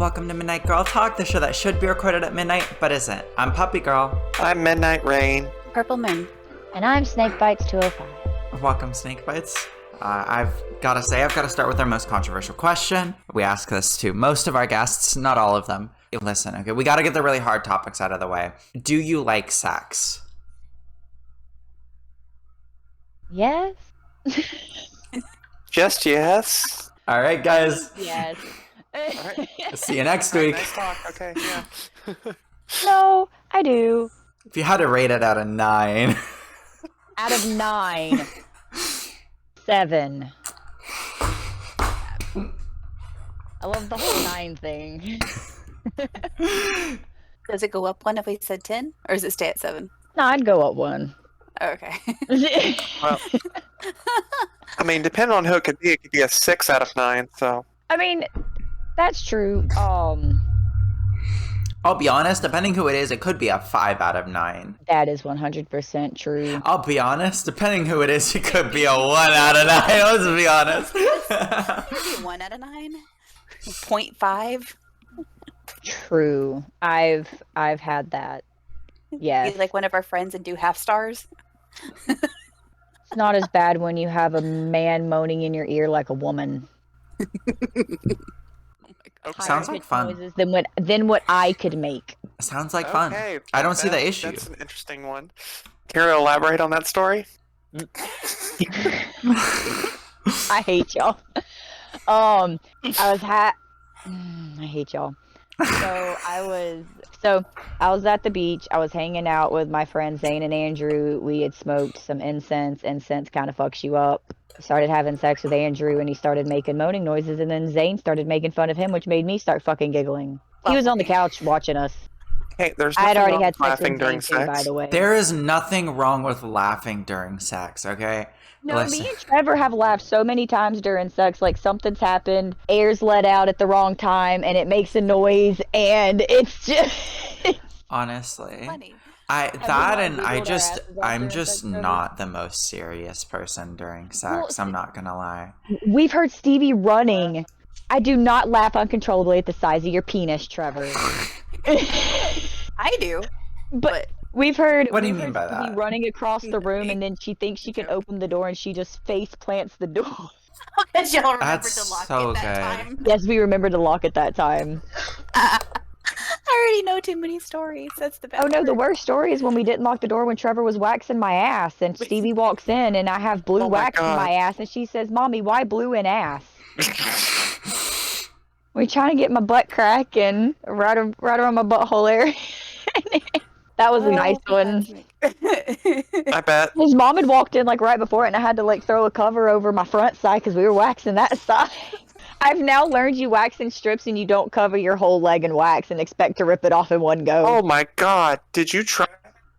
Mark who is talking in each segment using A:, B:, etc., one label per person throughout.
A: Welcome to Midnight Girltalk, the show that should be recorded at midnight, but isn't. I'm Puppy Girl.
B: I'm Midnight Rain.
C: Purple Moon.
D: And I'm Snakebites 205.
A: Welcome, Snakebites. I've got to start with our most controversial question. We ask this to most of our guests, not all of them. Listen, okay, we got to get the really hard topics out of the way. Do you like sex?
D: Yes.
B: Just yes.
A: All right, guys.
D: Yes.
B: All right.
A: See you next week.
B: Nice talk. Okay, yeah.
D: No, I do.
A: If you had to rate it out of 9.
D: Out of 9. 7. I love the whole 9 thing.
C: Does it go up 1 if we said 10? Or does it stay at 7?
D: No, I'd go up 1.
C: Oh, okay.
B: Well, I mean, depending on who it could be a 6 out of 9, so.
D: I mean, that's true.
A: I'll be honest, depending who it is, it could be a 5 out of 9.
D: That is 100% true.
A: I'll be honest, depending who it is, it could be a 1 out of 9. Let's be honest.
C: Maybe 1 out of 9? 0.5?
D: True. I've had that. Yes.
C: Be like one of our friends and do half stars?
D: It's not as bad when you have a man moaning in your ear like a woman.
A: Sounds like fun.
D: Noises than what I could make.
A: Sounds like fun.
B: Okay,
A: I don't see the issue.
B: That's an interesting one. Care to elaborate on that story?
D: I hate y'all. I hate y'all. So I was at the beach. I was hanging out with my friends Zane and Andrew. We had smoked some incense. Incense kind of fucks you up. Started having sex with Andrew and he started making moaning noises, and then Zane started making fun of him, which made me start fucking giggling. He was on the couch watching us.
B: Hey, there's
D: I
B: nothing
D: had already
B: wrong
D: had
B: with
D: sex
B: laughing
D: with
B: during
D: Zane too,
B: sex.
D: by the way.
A: There is nothing wrong with laughing during sex, okay?
D: No,
A: Listen.
D: me and Trevor have laughed so many times during sex, like something's happened, air's let out at the wrong time, and it makes a noise, and it's just...
C: Funny.
A: I'm just not the most serious person during sex. I'm not gonna lie.
D: We've heard Stevie running. I do not laugh uncontrollably at the size of your penis, Trevor.
C: I do.
D: But we've heard.
A: What do you mean by that?
D: Stevie running across the room, and then she thinks she can open the door, and she just face plants the door.
C: Because y'all remembered
A: That's
C: to lock
A: so
C: it that
A: good.
C: time.
D: Yes, we remember to lock at that time.
C: I already know too many stories. That's the best.
D: Oh no, the
C: part.
D: worst story is when we didn't lock the door when Trevor was waxing my ass, and Stevie walks in, and I have blue
B: Oh my
D: wax in
B: God.
D: my ass, and she says, "Mommy, why blue in ass?" We're trying to get my butt cracking right around my butthole area. That was a nice one.
B: I bet.
D: His mom had walked in like right before it, and I had to like throw a cover over my front side because we were waxing that side. I've now learned you wax in strips and you don't cover your whole leg in wax and expect to rip it off in one go.
B: Oh my God. Did you try?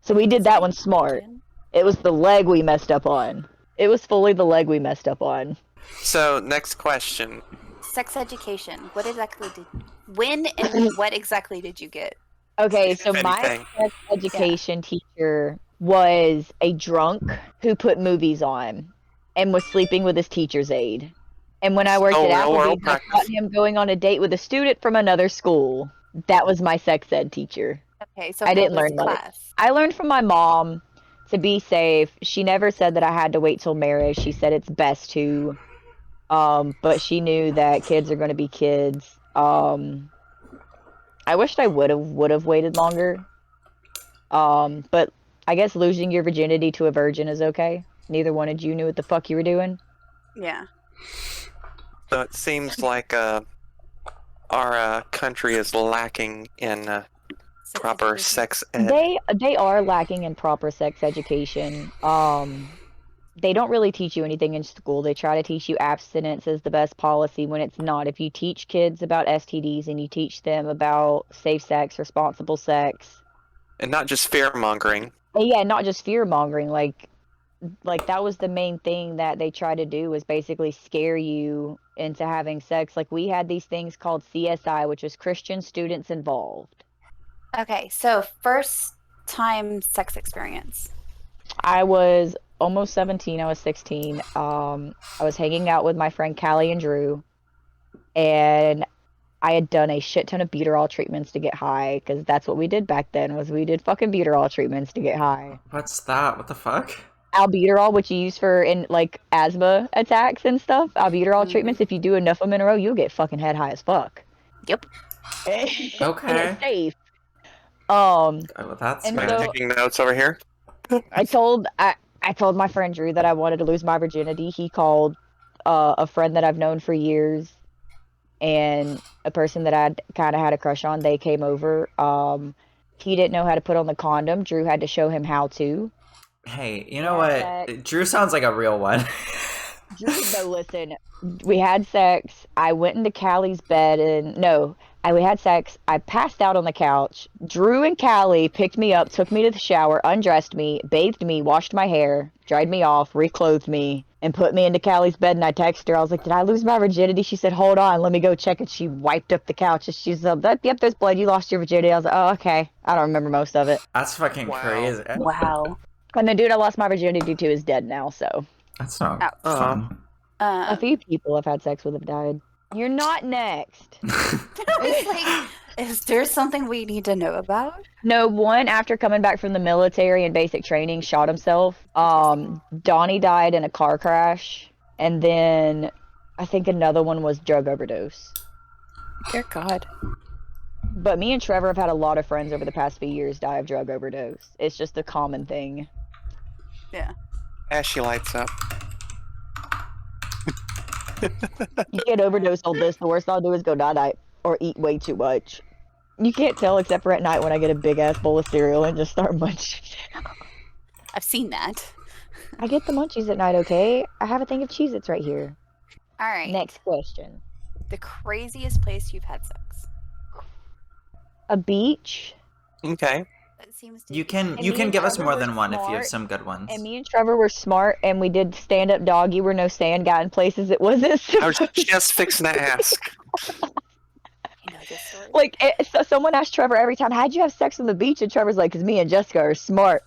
D: So we did that one smart. It was the leg we messed up on. It was fully the leg we messed up on.
B: So, next question.
C: Sex education. When and what exactly did you get?
D: Okay,
B: If
D: so my
B: anything.
D: sex education teacher was a drunk who put movies on and was sleeping with his teacher's aide. And when I worked
B: Oh,
D: at
B: real world
D: Applebee's, I
B: practice.
D: caught him going on a date with a student from another school. That was my sex ed teacher.
C: Okay, so
D: I didn't
C: what was
D: learn much.
C: class?
D: I learned from my mom to be safe. She never said that I had to wait till marriage. She said it's best to. But she knew that kids are going to be kids. I wished I would have waited longer. But I guess losing your virginity to a virgin is okay. Neither one of you knew what the fuck you were doing.
C: Yeah.
B: So it seems like our country is lacking in
C: Sex
B: proper
C: education.
B: sex ed.
D: They are lacking in proper sex education. They don't really teach you anything in school. They try to teach you abstinence is the best policy when it's not. If you teach kids about STDs and you teach them about safe sex, responsible sex,
B: And not just fear mongering.
D: and yeah, not just fear mongering, like that was the main thing that they tried to do was basically scare you into having sex. Like we had these things called CSI, which was Christian Students Involved.
C: Okay, so first time sex experience.
D: I was almost 17. I was 16. I was hanging out with my friend Callie and Drew, and I had done a shit ton of Beaterall treatments to get high, because that's what we did back then, was we did fucking Beaterall treatments to get high.
A: What's that? What the fuck?
D: Albuterol, which you use for in like asthma attacks and stuff. Albuterol treatments, if you do enough of them in a row, you'll get fucking head high as fuck.
C: Yep.
D: And
A: Okay.
D: it's safe.
A: Oh, that's
D: And
B: I'm
D: so-
B: taking notes over here.
D: I told my friend Drew that I wanted to lose my virginity. He called a friend that I've known for years and a person that I'd kind of had a crush on. They came over. He didn't know how to put on the condom. Drew had to show him how to.
A: Hey, you know what? Drew sounds like a real one.
D: Drew, no, listen. We had sex. I went into Callie's bed and we had sex. I passed out on the couch. Drew and Callie picked me up, took me to the shower, undressed me, bathed me, washed my hair, dried me off, reclothed me, and put me into Callie's bed. And I texted her. I was like, "Did I lose my virginity?" She said, "Hold on, let me go check." And she wiped up the couch. And she's like, "Yep, there's blood. You lost your virginity." I was like, "Oh, okay." I don't remember most of it.
A: That's fucking
B: Wow.
A: crazy.
C: Wow.
D: And the dude I lost my virginity to is dead now. So
A: That's not
C: Ouch.
A: fun.
D: a few people I've had sex with have died. You're not next.
C: I was like, is there something we need to know about?
D: No, one after coming back from the military and basic training shot himself. Donnie died in a car crash, and then I think another one was drug overdose.
C: Dear God.
D: But me and Trevor have had a lot of friends over the past few years die of drug overdose. It's just a common thing.
C: Yeah.
B: As she lights up.
D: You get overdose on this, the worst I'll do is go night or eat way too much. You can't tell except for at night when I get a big ass bowl of cereal and just start munching.
C: I've seen that.
D: I get the munchies at night, okay? I have a thing of Cheez-Its right here.
C: All right.
D: Next question.
C: The craziest place you've had sex.
D: A beach.
B: Okay.
C: That seems to
A: You
C: be-
A: can
D: And
A: you
D: me
A: can
D: and
A: give us
D: Trevor
A: more
D: were
A: than one if you have
D: smart,
A: some good ones.
D: And me and Trevor were smart, and we did stand-up doggy where no sand got in places it wasn't.
B: I was just fixing to ask.
C: You know this story?
D: Like, so someone asked Trevor every time, "How'd you have sex on the beach?" And Trevor's like, "'Cause me and Jessica are smart."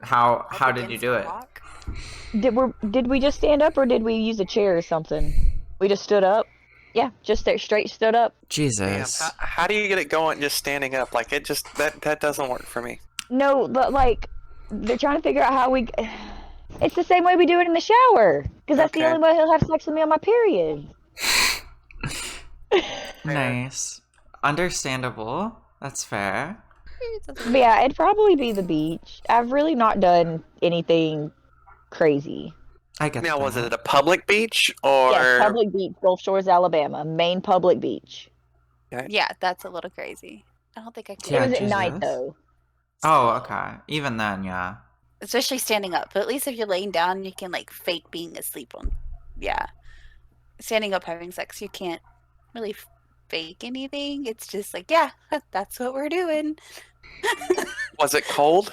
A: How
C: Up
A: did you
C: against
A: do
C: a
A: it?
C: rock?
D: Did we just stand up or did we use a chair or something? We just stood up. Yeah, just straight stood up.
B: Damn,
A: Jesus.
B: how do you get it going just standing up? Like, it just, that doesn't work for me.
D: No, but like they're trying to figure out how we. It's the same way we do it in the shower, because that's the
B: Okay.
D: only way he'll have sex with me on my period.
A: Nice. Understandable. That's fair.
D: But yeah, it'd probably be the beach. I've really not done anything crazy.
A: I get
B: Now,
A: that.
B: was it at a public beach or?
D: Yes, public beach, Gulf Shores, Alabama, main public beach.
C: Yeah, that's a little crazy. I don't think I could.
A: Yeah,
D: it was at night
A: Jesus.
D: though.
A: Oh, okay. Even then, yeah.
C: Especially standing up. But at least if you're laying down, you can like fake being asleep on. Yeah. Standing up having sex, you can't really fake anything. It's just like, yeah, that's what we're doing.
B: Was it cold?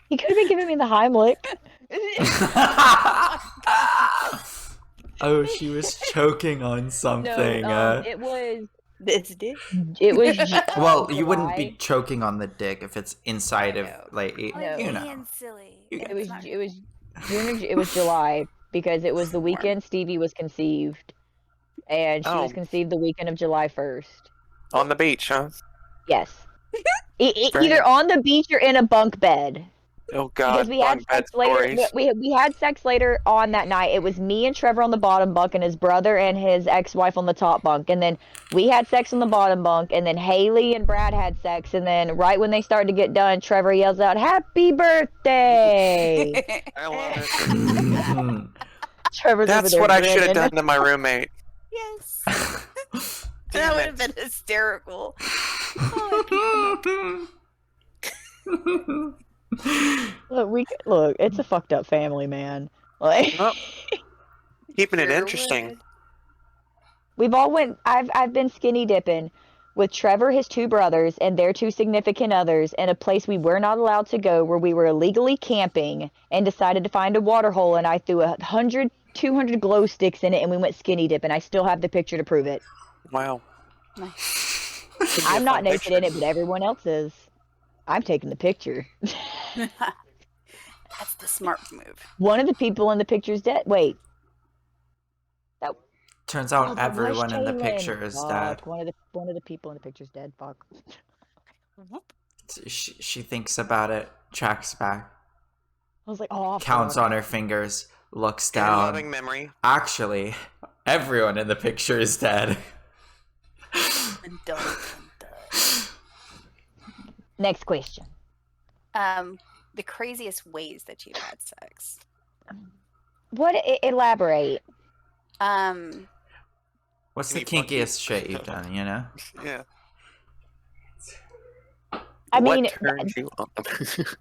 D: He could have been giving me the Heimlich.
A: Oh, she was choking on something.
D: It was.
C: This did.
D: It was.
A: Well, you wouldn't
D: July.
A: be choking on the dick if it's inside of,
C: know.
A: like,
D: No.
A: you know.
C: Being silly.
D: It was June. It was July because it was the weekend Stevie was conceived, and she was
B: Oh.
D: conceived the weekend of July 1st.
B: On the beach, huh?
D: Yes.
B: Great.
D: Either on the beach or in a bunk bed.
B: Oh,
D: Because
B: God.
D: we had
B: Bunk bed
D: sex later.
B: stories.
D: We had sex later on that night. It was me and Trevor on the bottom bunk, and his brother and his ex-wife on the top bunk. And then we had sex on the bottom bunk, and then Haley and Brad had sex. And then right when they started to get done, Trevor yells out, "Happy birthday!"
B: I love it.
D: Trevor's over
B: That's
D: there
B: what I should have
D: grinning.
B: done to my roommate.
C: Yes. that
B: Damn
C: would have
B: it.
C: been hysterical. Oh,
D: Look, it's a fucked up family, man. Like
B: Oh, keeping it
C: Sure
B: interesting.
C: would.
D: we've all went. I've been skinny dipping with Trevor, his two brothers, and their two significant others in a place we were not allowed to go, where we were illegally camping and decided to find a water hole. And I threw 100, 200 glow sticks in it, and we went skinny dipping. I still have the picture to prove it.
B: Wow.
C: Nice.
B: Could be a
D: I'm not
B: fun
D: naked
B: picture.
D: in it, but everyone else is. I'm taking the picture.
C: That's the smart move.
D: One of the people in the picture's dead. Wait.
A: Turns
D: Oh,
A: out
D: but where's
A: everyone in the
D: Jalen?
A: picture is dead.
D: Fuck, one of the people in the picture's dead. Fuck.
C: Whoop.
A: She thinks about it, tracks back,
D: I was like, oh,
A: counts
D: fuck.
A: on her fingers, looks
B: In
A: down.
B: loving memory.
A: Actually, everyone in the picture is dead.
C: Dun, dun, dun.
D: Next question.
C: The craziest ways that you've had sex.
D: Elaborate.
A: What's the
B: Any funky-
A: kinkiest shit you've done, you know?
B: Yeah.
D: I mean,
B: what turned you on?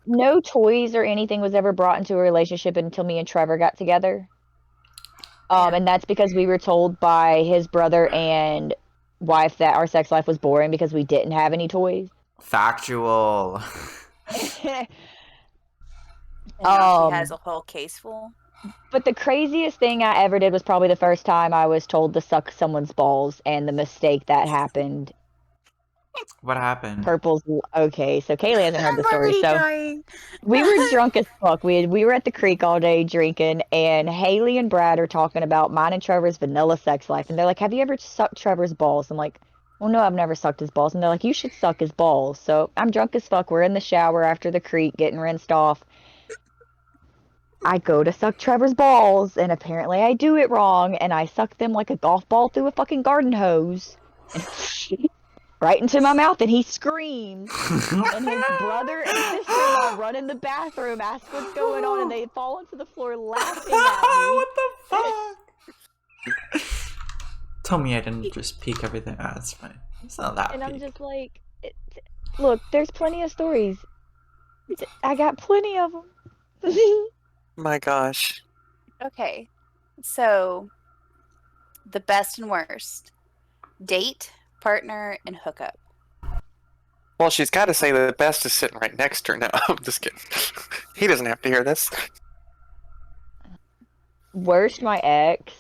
D: no toys or anything was ever brought into a relationship until me and Trevor got together. And that's because we were told by his brother and wife that our sex life was boring because we didn't have any toys.
A: Factual.
C: And now she has
D: Um,
C: a whole case full.
D: But the craziest thing I ever did was probably the first time I was told to suck someone's balls and the mistake that happened.
A: What happened?
D: Okay, so Kaylee hasn't heard the story.
C: already
D: So
C: dying.
D: we were drunk as fuck. We were at the creek all day drinking, and Haley and Brad are talking about mine and Trevor's vanilla sex life, and they're like, "Have you ever sucked Trevor's balls?" I'm like, "Well, no, I've never sucked his balls." And they're like, "You should suck his balls." So I'm drunk as fuck. We're in the shower after the creek, getting rinsed off. I go to suck Trevor's balls, and apparently I do it wrong, and I suck them like a golf ball through a fucking garden hose. And right into my mouth, and he screams. And his brother and sister-in-law run in the bathroom, ask what's going on, and they fall onto the floor laughing at me.
A: What the fuck? Tell me I didn't just peek everything. Ah, it's fine. It's not that
D: And I'm
A: peak.
D: just like, look, there's plenty of stories. I got plenty of them.
B: My gosh.
C: Okay, so the best and worst: date, partner, and hookup.
B: Well, she's got to say the best is sitting right next to her. No, I'm just kidding. He doesn't have to hear this.
D: Worst, my ex.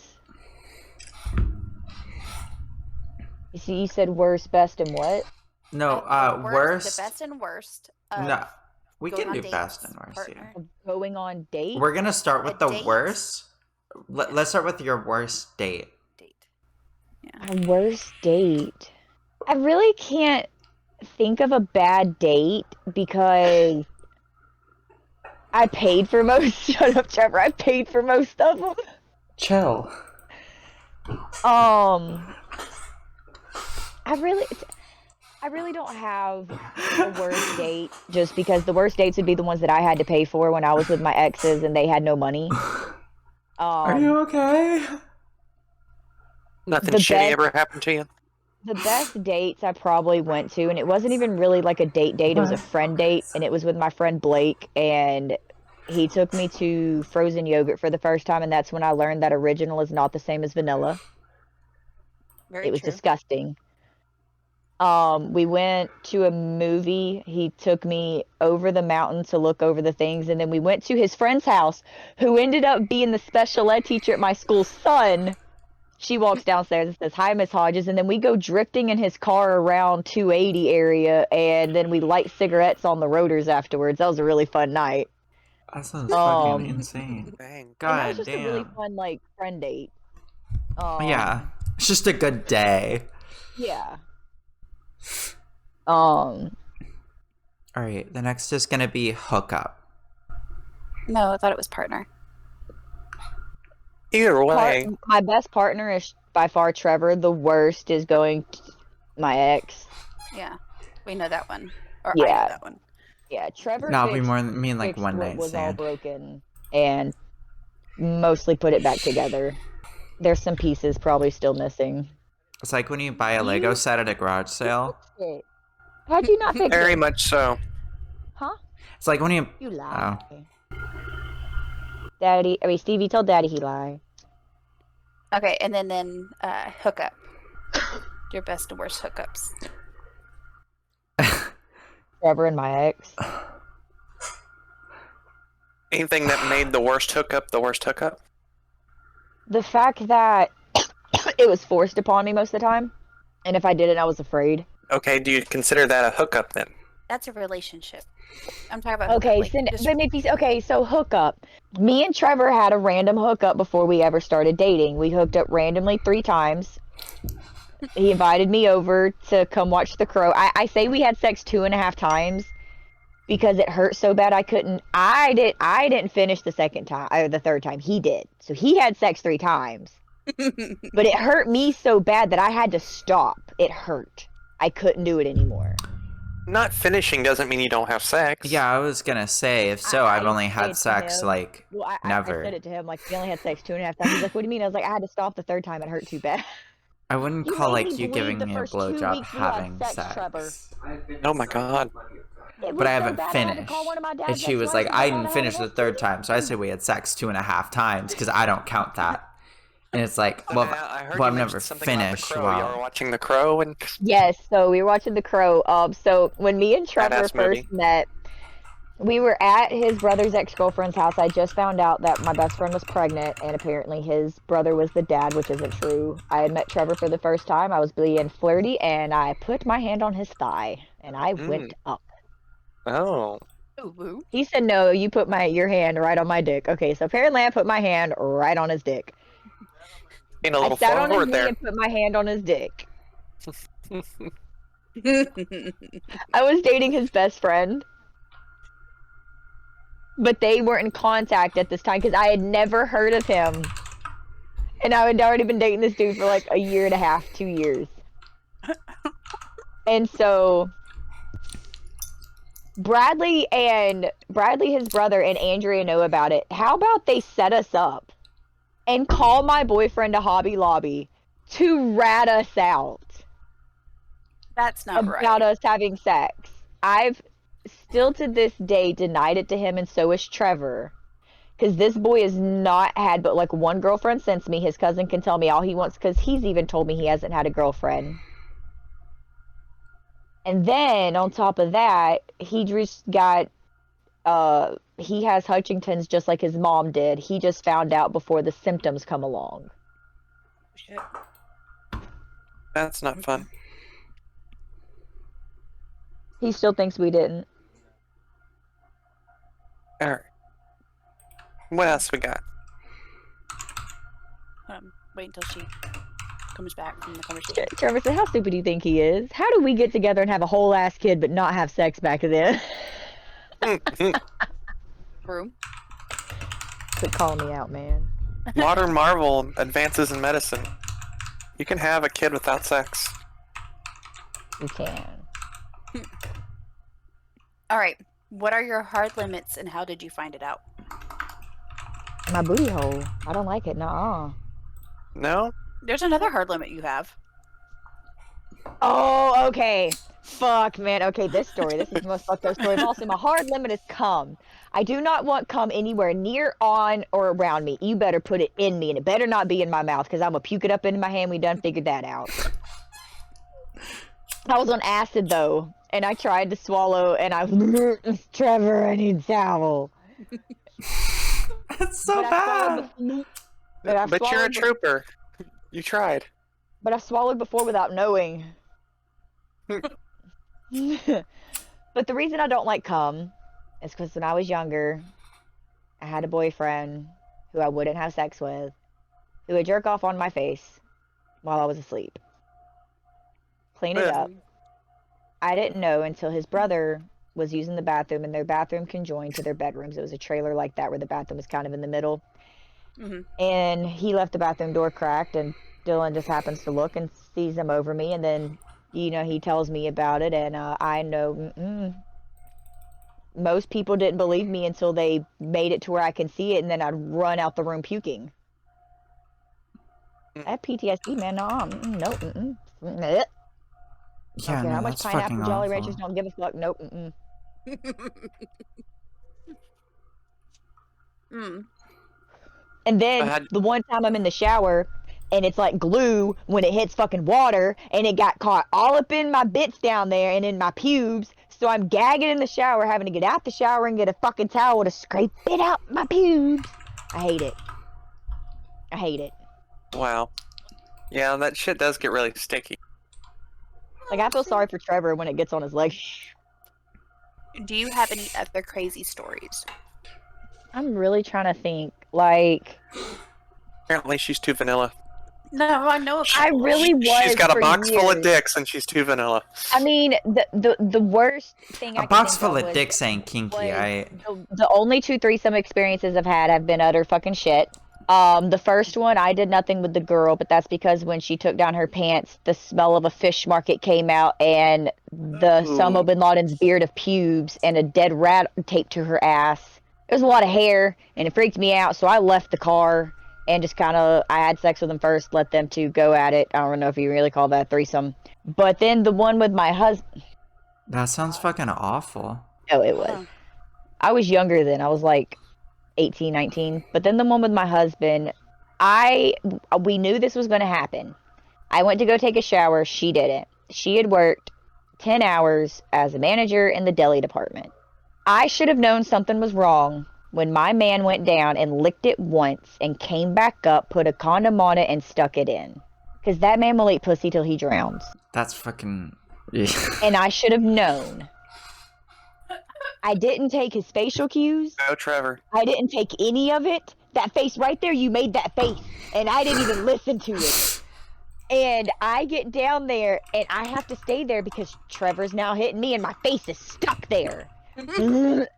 D: You see, you said worst, best, and what?
A: No,
C: The
A: worst.
C: The best and worst. Of
A: No, we
C: going
A: can
C: on
A: do
C: dates,
A: best and worst. Yeah.
C: partner.
D: Going on dates?
A: We're gonna start with the
C: date.
A: worst. Let's start with your worst date.
C: Date.
D: A worst date. I really can't think of a bad date because I paid for most. Shut up, Trevor. I paid for most of them.
A: Chill.
D: I really don't have a worst date just because the worst dates would be the ones that I had to pay for when I was with my exes and they had no money.
A: Are you okay?
B: Nothing
D: The
B: shitty
D: best-
B: ever happened to you?
D: The best dates I probably went to, and it wasn't even really like a date, it was a friend date, and it was with my friend Blake, and he took me to frozen yogurt for the first time, and that's when I learned that original is not the same as vanilla.
C: Very
D: It was
C: true.
D: disgusting. We went to a movie. He took me over the mountain to look over the things, and then we went to his friend's house, who ended up being the special ed teacher at my school's son. She walks downstairs and says, "Hi, Miss Hodges," and then we go drifting in his car around 280 area, and then we light cigarettes on the rotors afterwards. That was a really fun night.
A: That sounds fucking
D: Um,
A: insane.
B: Dang.
D: And that
A: God
D: was just a really
A: damn.
D: fun, like, friend date.
A: Yeah, it's just a good day.
D: Yeah.
A: All right, the next is gonna be hookup.
C: No, I thought it was partner.
B: Either way,
D: My best partner is by far Trevor. The worst is going to my ex.
C: Yeah, we know that one. Or I know
D: Yeah.
C: that one.
D: Yeah, Trevor
A: No, we
D: fixed,
A: mean like
D: fixed
A: one
D: what
A: night
D: was all
A: stand.
D: broken and mostly put it back together. There's some pieces probably still missing.
A: It's like when you buy a Lego set at a garage sale.
D: How'd you not fix
B: very
D: it?
B: much so.
D: Huh?
A: It's like when you
D: You lie. Stevie, tell Daddy he lied.
C: Okay, and then hookup. Your best and worst hookups.
D: Trevor and my ex.
B: Anything that made the worst hookup the worst hookup?
D: The fact that it was forced upon me most of the time, and if I didn't, I was afraid.
B: Okay, do you consider that a hookup then?
C: That's a relationship. I'm talking about
D: Okay,
C: hookup, like, just
D: but maybe okay. So hookup. Me and Trevor had a random hookup before we ever started dating. We hooked up randomly 3 times. He invited me over to come watch The Crow. I say we had sex 2.5 times because it hurt so bad I couldn't. I didn't finish the second time or the third time. He did. So he had sex 3 times. But it hurt me so bad that I had to stop. It hurt. I couldn't do it anymore.
B: Not finishing doesn't mean you don't have sex.
A: Yeah, I was gonna say, if so, I've only
D: said
A: had
D: to
A: sex
D: him-
A: like
D: Well, I
A: never.
D: said it to him like we only had sex 2.5 times. He's like, "What do you mean?" I was like, "I had to stop the third time. It hurt too bad."
A: I wouldn't
D: You
A: call
D: made
A: like
D: me
A: you
D: bleed
A: giving
D: the
A: me a
D: first 2
A: blowjob
D: weeks we had
A: having
D: sex,
A: sex.
D: Trevor.
B: Oh my god.
D: It
A: But
D: was
A: I
D: so
A: haven't
D: bad I had to
A: finished.
D: call one of my
A: And
D: dad's
A: she was
D: ex-wives
A: like,
D: and
A: I
D: tell
A: didn't
D: her I had
A: finish the
D: an
A: third
D: STD.
A: time, so I said we had sex 2.5 times because I don't count that. And it's like, well,
B: I heard
A: well,
B: you
A: I've never
B: mentioned something about
A: finished.
B: The Crow. Y'all were
A: Well,
B: watching The Crow, and
D: Yes, so we were watching The Crow. So when me and Trevor
B: Badass movie.
D: first met, we were at his brother's ex-girlfriend's house. I just found out that my best friend was pregnant, and apparently his brother was the dad, which isn't true. I had met Trevor for the first time. I was being flirty, and I put my hand on his thigh, and I went up.
B: Oh.
C: Ooh.
D: He said, "No, you put your hand right on my dick." Okay, so apparently I put my hand right on his dick.
B: Ain't a
D: I
B: little
D: sat on his
B: forward
D: knee
B: there.
D: and put my hand on his dick. I was dating his best friend, but they weren't in contact at this time because I had never heard of him. And I had already been dating this dude for like a year and a half, 2 years. And so Bradley, his brother, and Andrea know about it. How about they set us up and call my boyfriend to Hobby Lobby to rat us out
C: That's not
D: about
C: right.
D: us having sex? I've still to this day denied it to him, and so is Trevor. Because this boy has not had but like one girlfriend since me. His cousin can tell me all he wants because he's even told me he hasn't had a girlfriend. And then on top of that, he just got he has Huntington's just like his mom did. He just found out before the symptoms come along.
C: Shit.
B: That's not fun.
D: He still thinks we didn't.
B: Alright. What else we got?
C: Wait until she comes back from the conversation.
D: Trevor said, "How stupid do you think he is? How do we get together and have a whole ass kid but not have sex back then?"
C: Room.
D: Quit calling me out, man.
B: Modern marvel advances in medicine. You can have a kid without sex.
D: You can.
C: All right. What are your hard limits and how did you find it out?
D: My booty hole. I don't like it. Nuh-uh.
B: No?
C: There's another hard limit you have.
D: Oh, okay. Fuck, man. Okay, this is the most fucked up story of all. So my hard limit is cum. I do not want cum anywhere near, on, or around me. You better put it in me, and it better not be in my mouth, because I'm going to puke it up into my hand. We done figured that out. I was on acid, though, and I tried to swallow, and I was, Trevor, I need towel.
A: It's so bad.
B: But you're a trooper. You tried.
D: But I've swallowed before without knowing. But the reason I don't like cum is because when I was younger, I had a boyfriend who I wouldn't have sex with, who would jerk off on my face while I was asleep. Clean it up. I didn't know until his brother was using the bathroom, and their bathroom conjoined to their bedrooms. It was a trailer like that where the bathroom was kind of in the middle.
C: Mm-hmm.
D: And he left the bathroom door cracked, and Dylan just happens to look and sees him over me, and then, you know, he tells me about it, and I know most people didn't believe me until they made it to where I can see it, and then I'd run out the room puking. I have PTSD, man. Nope.
A: Yeah,
D: Okay,
A: no,
D: how much
A: that's
D: pineapple
A: fucking
D: Jolly
A: awful.
D: Ranchers don't give a fuck? Nope. And then the one time I'm in the shower and it's like glue when it hits fucking water, and it got caught all up in my bits down there and in my pubes. So I'm gagging in the shower, having to get out the shower and get a fucking towel to scrape it out my pubes. I hate it.
B: Wow. Yeah, that shit does get really sticky.
D: Like, I feel sorry for Trevor when it gets on his legs.
C: Do you have any other crazy stories?
D: I'm really trying to think. Like,
B: Apparently, she's too vanilla.
C: No, I know of
D: I
C: people.
D: really was
B: She's got a
D: for
B: box full of
D: years.
B: dicks, and she's too vanilla.
D: I mean, the worst thing I
A: A
D: can
A: box
D: think
A: full
D: of
A: of dicks ain't kinky.
D: was the only 2 threesome experiences I've had have been utter fucking shit. The first one, I did nothing with the girl, but that's because when she took down her pants, the smell of a fish market came out, and the Osama bin Laden's beard of pubes and a dead rat taped to her ass. It was a lot of hair, and it freaked me out, so I left the car and just kind of, I had sex with them first, let them two go at it. I don't know if you really call that a threesome. But then the one with my husband,
A: That sounds fucking awful.
D: oh, it was.
C: Huh.
D: I was younger then. I was like 18, 19. But then the one with my husband, we knew this was going to happen. I went to go take a shower. She didn't. She had worked 10 hours as a manager in the deli department. I should have known something was wrong when my man went down and licked it once and came back up, put a condom on it, and stuck it in. Because that man will eat pussy till he drowns.
A: That's fucking.
D: And I should have known. I didn't take his facial cues.
B: No, Trevor.
D: I didn't take any of it. That face right there, you made that face. And I didn't even listen to it. And I get down there, and I have to stay there because Trevor's now hitting me, and my face is stuck there. And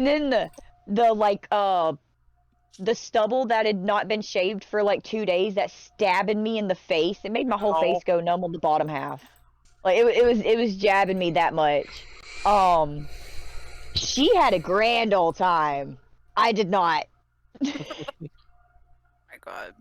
D: then the stubble that had not been shaved for like 2 days, that stabbing me in the face, it made my whole face go numb on the bottom half. Like it was jabbing me that much. She had a grand old time. I did not.
C: Oh my god.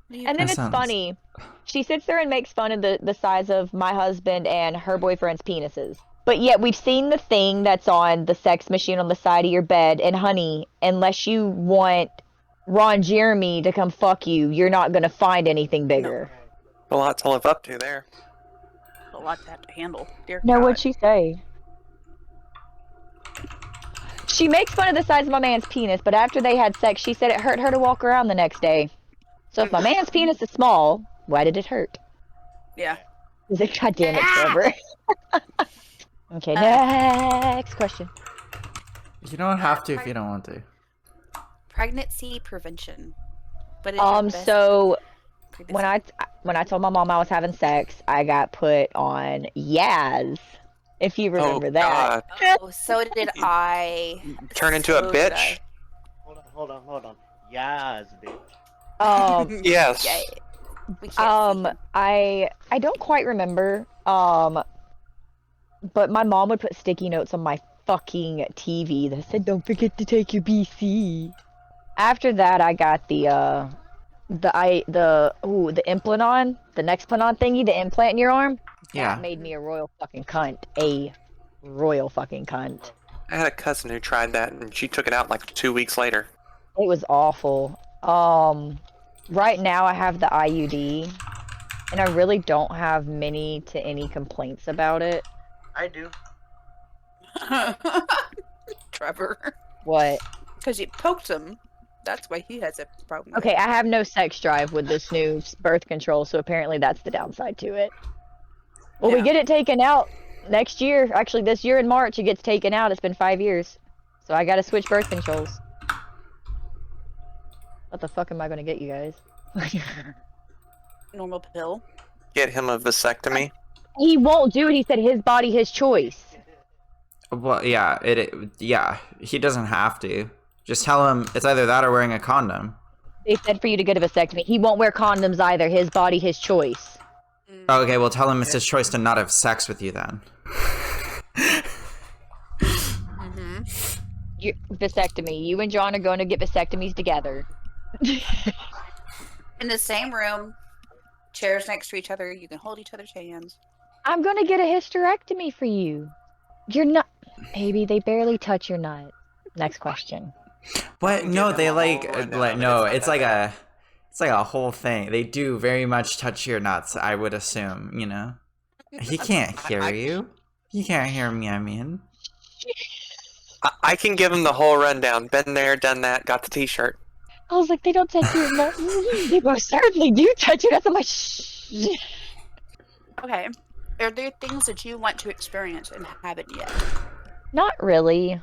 D: And then it's funny. She sits there and makes fun of the size of my husband and her boyfriend's penises. But yet we've seen the thing that's on the sex machine on the side of your bed, and honey, unless you want Ron Jeremy to come fuck you, you're not gonna find anything bigger.
B: A lot to live up to there.
C: A lot to have to handle. Dear
D: No,
C: God.
D: what'd she say? She makes fun of the size of my man's penis, but after they had sex, she said it hurt her to walk around the next day. So if my man's penis is small, why did it hurt?
C: Yeah.
D: Is it, God damn it, Trevor. Okay, next question.
A: You don't have to if you don't want to.
C: Pregnancy prevention. What is your best
D: So
C: pregnancy-
D: when I told my mom I was having sex, I got put on Yaz. If you remember that.
B: God.
C: Oh, so did I.
B: Turn into a
C: So did
B: bitch?
E: Hold on. Yes, bitch.
B: Yes.
C: Yeah, we can't see.
D: I don't quite remember. But my mom would put sticky notes on my fucking TV that said, "Don't forget to take your BC." After that, I got the implant-on, the Nexplanon thingy, the implant in your arm.
A: Yeah.
D: That made me a royal fucking cunt. A royal fucking cunt.
B: I had a cousin who tried that, and she took it out like 2 weeks later.
D: It was awful. Right now I have the IUD, and I really don't have many to any complaints about it.
E: I do.
C: Trevor.
D: What?
C: Because you poked him. That's why he has a problem. with
D: Okay, I have no sex drive with this new birth control, so apparently that's the downside to it. Well, we
C: Yeah.
D: get it taken out next year. Actually, this year in March, it gets taken out. It's been 5 years. So I gotta switch birth controls. What the fuck am I gonna get you guys?
C: Normal pill.
B: Get him a vasectomy.
D: He won't do it. He said his body, his choice.
A: Well, yeah, yeah, he doesn't have to. Just tell him it's either that or wearing a condom.
D: They said for you to get a vasectomy. He won't wear condoms either. His body, his choice.
A: Oh, okay, well, tell him it's his choice to not have sex with you then.
C: Mm-hmm.
D: Vasectomy. You and John are going to get vasectomies together.
C: In the same room, chairs next to each other. You can hold each other's hands.
D: I'm going to get a hysterectomy for you. You're not... Baby, they barely touch your nut. Next question.
A: What?
B: can
A: No,
B: give
A: they
B: him a whole rundown,
A: no,
B: but
A: it's like a whole thing. They do very much touch your nuts, I would assume, you know? He can't hear you. You can't hear me, I mean.
B: I can give him the whole rundown. Been there, done that, got the t-shirt.
D: I was like, they don't touch your nuts. They most certainly do touch your nuts. I'm like, shh.
C: Okay. Are there things that you want to experience and haven't yet?
D: Not really.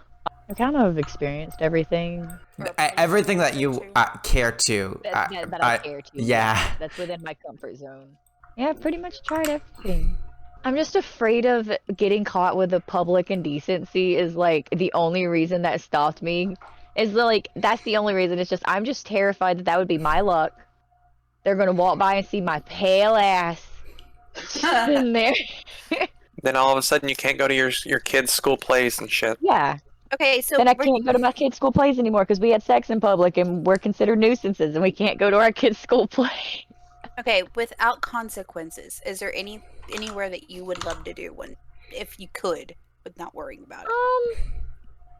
D: I kind of experienced everything
A: Everything that you care to.
D: that I care to.
A: Yeah.
D: That's within my comfort zone. Yeah, I've pretty much tried everything. I'm just afraid of getting caught with the public indecency is like the only reason that stopped me. Is like that's the only reason. It's just I'm just terrified that that would be my luck. They're gonna walk by and see my pale ass in there.
B: Then all of a sudden you can't go to your kids' school plays and shit.
D: Yeah.
C: Okay, so
D: Then I can't go to my kids' school plays anymore because we had sex in public and we're considered nuisances and we can't go to our kids' school play.
C: okay, without consequences, is there anywhere that you would love to do one if you could, with not worrying about it?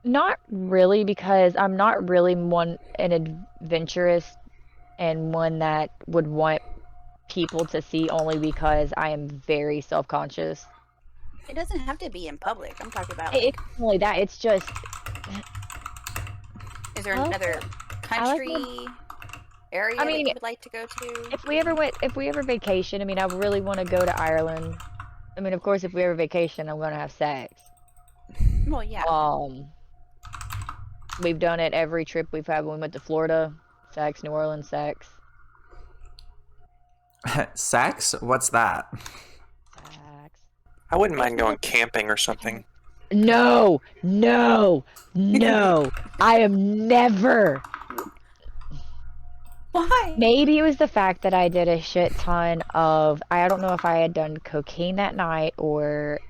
D: Not really because I'm not really an adventurous and one that would want people to see only because I am very self-conscious.
C: It doesn't have to be in public. I'm talking about.
D: It's not only that, it's just
C: Is there
D: I like
C: another country area that you would like to go to?
D: if we ever vacation, I mean, I really want to go to Ireland. I mean, of course, if we ever vacation, I'm going to have sex.
C: Well, yeah.
D: We've done it every trip we've had when we went to Florida. Sex, New Orleans, sex.
A: Sex? What's that?
D: Sex.
B: I wouldn't mind going camping or something.
D: No, no, no. I am never.
C: Why?
D: Maybe it was the fact that I did a shit ton of, I don't know if I had done cocaine that night or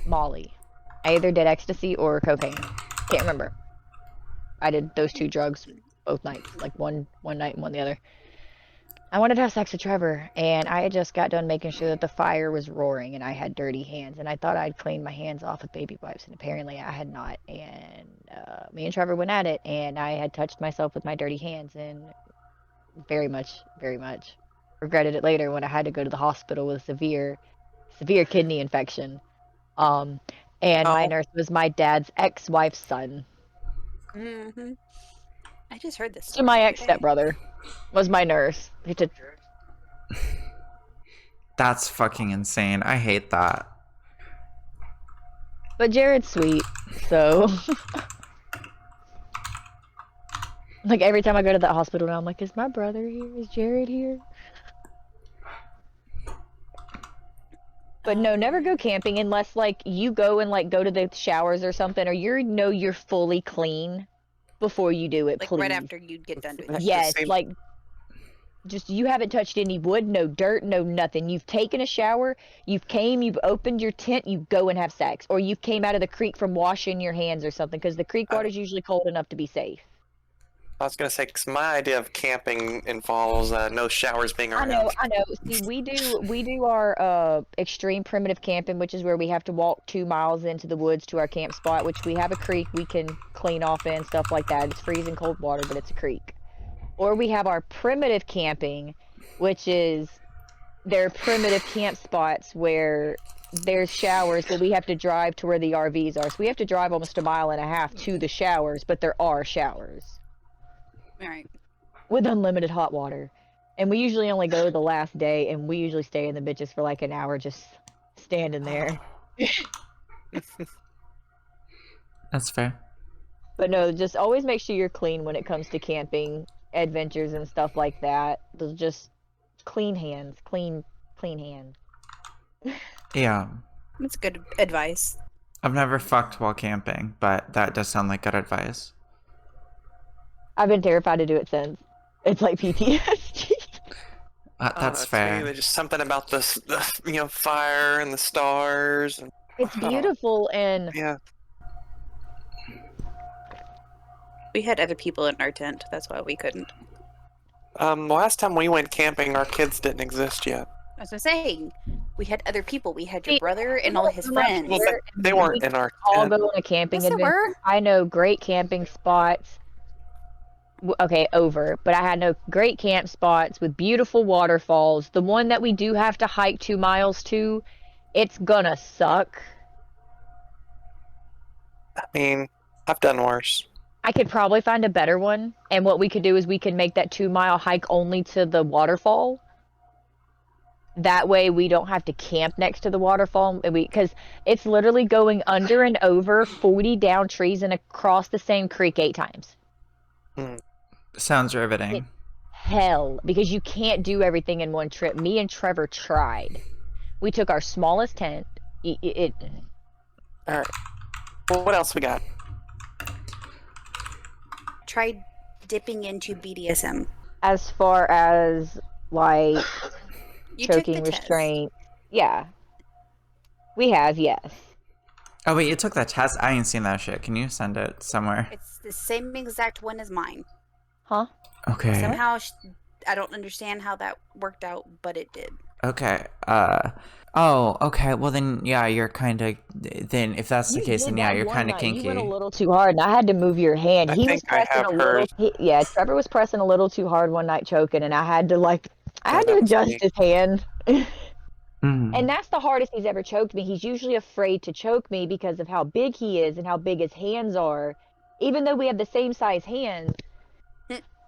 D: Molly. I either did ecstasy or cocaine. Can't remember. I did those two drugs both nights, like one night and one the other. I wanted to have sex with Trevor, and I had just got done making sure that the fire was roaring, and I had dirty hands, and I thought I'd cleaned my hands off with baby wipes, and apparently I had not. And me and Trevor went at it, and I had touched myself with my dirty hands, and very much regretted it later when I had to go to the hospital with severe kidney infection. And my nurse was my dad's ex-wife's son.
C: Mm-hmm. I just heard this.
D: So my ex-stepbrother was my nurse.
A: That's fucking insane. I hate that.
D: But Jared's sweet, so like every time I go to that hospital now, I'm like, is my brother here? Is Jared here? But no, never go camping unless like you go and like go to the showers or something, or you're fully clean before you do it.
C: Like
D: please.
C: right after you get done doing it.
D: Yes, like just you haven't touched any wood, no dirt, no nothing. You've taken a shower, you've opened your tent, you go and have sex, or you came out of the creek from washing your hands or something, because the creek water's usually cold enough to be safe.
B: I was gonna say, because my idea of camping involves no showers being around.
D: I know. See, we do our extreme primitive camping, which is where we have to walk 2 miles into the woods to our camp spot, which we have a creek we can clean off in, stuff like that. It's freezing cold water, but it's a creek. Or we have our primitive camping, which is their primitive camp spots where there's showers, but we have to drive to where the RVs are. So we have to drive almost 1.5 miles to the showers, but there are showers.
C: Alright.
D: With unlimited hot water. And we usually only go the last day, and we usually stay in the bitches for like an hour just standing there.
A: That's fair.
D: But no, just always make sure you're clean when it comes to camping adventures and stuff like that. Those just clean hands. Clean hands.
A: Yeah.
C: That's good advice.
A: I've never fucked while camping, but that does sound like good advice.
D: I've been terrified to do it since. It's like PTSD.
A: That's fair.
B: There's just something about the fire and the stars. And,
D: it's beautiful and
B: yeah.
C: We had other people in our tent. That's why we couldn't.
B: Last time we went camping, our kids didn't exist yet.
C: As I'm saying, we had other people. We had your brother and all his friends.
B: Well, they weren't in our
D: all
B: tent.
D: go on a camping
C: Yes, they
D: adventure.
C: were.
D: I know great camping spots. Okay, but I had no great camp spots with beautiful waterfalls. The one that we do have to hike 2 miles to, it's gonna suck.
B: I mean, I've done worse.
D: I could probably find a better one, and what we could do is we could make that 2 mile hike only to the waterfall. That way we don't have to camp next to the waterfall, because it's literally going under and over 40 down trees and across the same creek 8 times.
A: Sounds riveting.
D: Hell, because you can't do everything in one trip. Me and Trevor tried. We took our smallest tent.
B: All right. Well, what else we got?
C: Try dipping into BDSM.
D: As far as like
C: You took
D: choking,
C: the test.
D: restraint, yeah, we have, yes.
A: Oh wait, you took that test? I ain't seen that shit. Can you send it somewhere?
C: It's the same exact one as mine.
D: Huh?
A: Okay.
C: Somehow, I don't understand how that worked out, but it did.
A: Okay. Oh, okay. Well then, yeah, you're kind of. Then, if that's the
D: You
A: case,
D: did
A: then yeah,
D: that
A: you're
D: one
A: kind of
D: night.
A: kinky.
D: You went a little too hard, and I had to move your hand.
B: I
D: He was
B: think I
D: pressing
B: have
D: a little.
B: heard.
D: Yeah, Trevor was pressing a little too hard one night, choking, and I had to
B: Yeah, that was
D: adjust
B: me.
D: his hand.
A: Mm.
D: And that's the hardest he's ever choked me. He's usually afraid to choke me because of how big he is and how big his hands are. Even though we have the same size hands,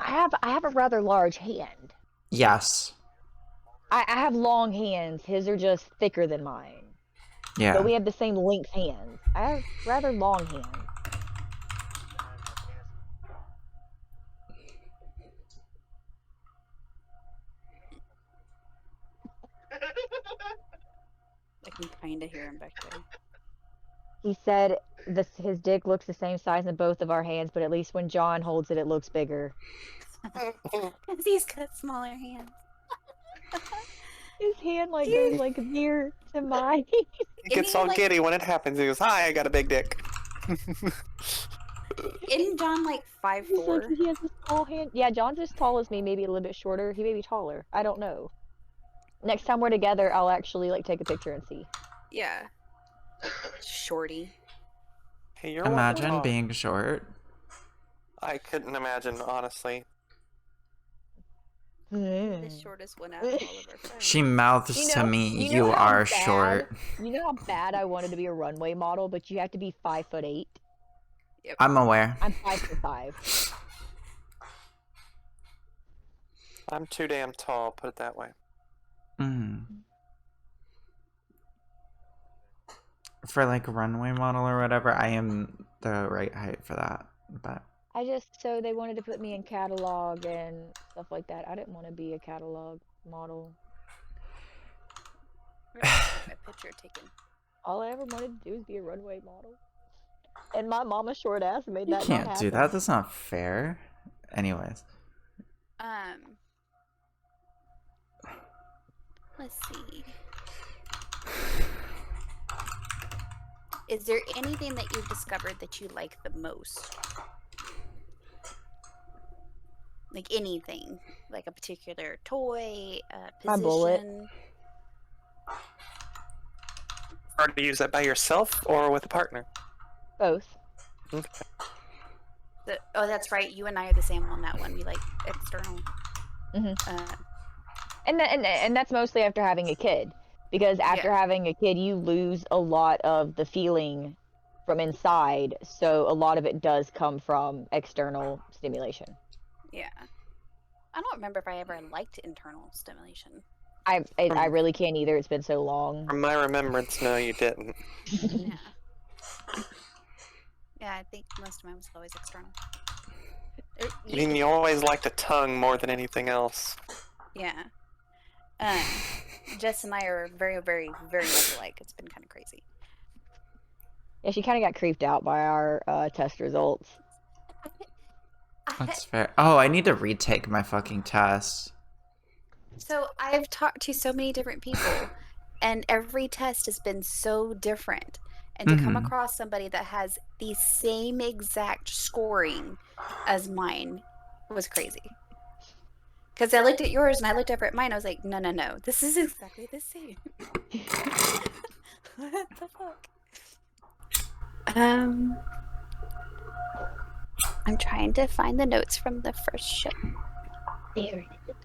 D: I have a rather large hand.
A: Yes.
D: I have long hands. His are just thicker than mine.
A: Yeah.
D: But we have the same length hands. I have rather long hands.
C: I can kind of hear him back there.
D: He said his dick looks the same size in both of our hands, but at least when John holds it, it looks bigger.
C: Because he's got smaller hands.
D: His hand goes near to mine.
B: He gets all giddy when it happens. He goes, "Hi, I got a big dick."
C: Isn't John like 5'4"?
D: He has a small hand. Yeah, John's as tall as me, maybe a little bit shorter. He may be taller. I don't know. Next time we're together, I'll actually take a picture and see.
C: Yeah. Shorty.
B: Hey, you're
A: Imagine
B: wonderful.
A: being short.
B: I couldn't imagine, honestly.
C: The shortest one out of all of our friends.
A: She mouths to me, "You are short."
D: You know how bad I wanted to be a runway model, but you have to be 5'8".
C: Yep.
A: I'm aware.
D: I'm 5'5".
B: I'm too damn tall, put it that way.
A: For runway model or whatever, I am the right height for that. But
D: So they wanted to put me in catalog and stuff like that. I didn't want to be a catalog model.
C: A picture taken.
D: All I ever wanted to do was be a runway model. And my mama's short ass made
A: you
D: that not
A: can't
D: happen.
A: do that. That's not fair. Anyways.
C: Let's see. Is there anything that you've discovered that you like the most? Like anything, like a particular toy, a
D: My bullet.
C: position.
B: Or to use that by yourself or with a partner?
D: Both.
B: Okay.
C: Oh, that's right. You and I are the same on that one. We like external.
D: And that's mostly after having a kid, because after having a kid, you lose a lot of the feeling from inside. So a lot of it does come from external stimulation.
C: Yeah. I don't remember if I ever liked internal stimulation.
D: I really can't either. It's been so long.
B: From my remembrance, no, you didn't.
C: Yeah. Yeah, I think most of mine was always external.
B: I mean, you always like the tongue more than anything else.
C: Yeah. Jess and I are very, very, very much alike. It's been kind of crazy.
D: Yeah, she kind of got creeped out by our test results.
A: That's fair. Oh, I need to retake my fucking test.
C: So I've talked to so many different people, and every test has been so different. And to come across somebody that has the same exact scoring as mine was crazy. Because I looked at yours and I looked over at mine. I was like, no, this is exactly the same. What the fuck? I'm trying to find the notes from the first show. There it is.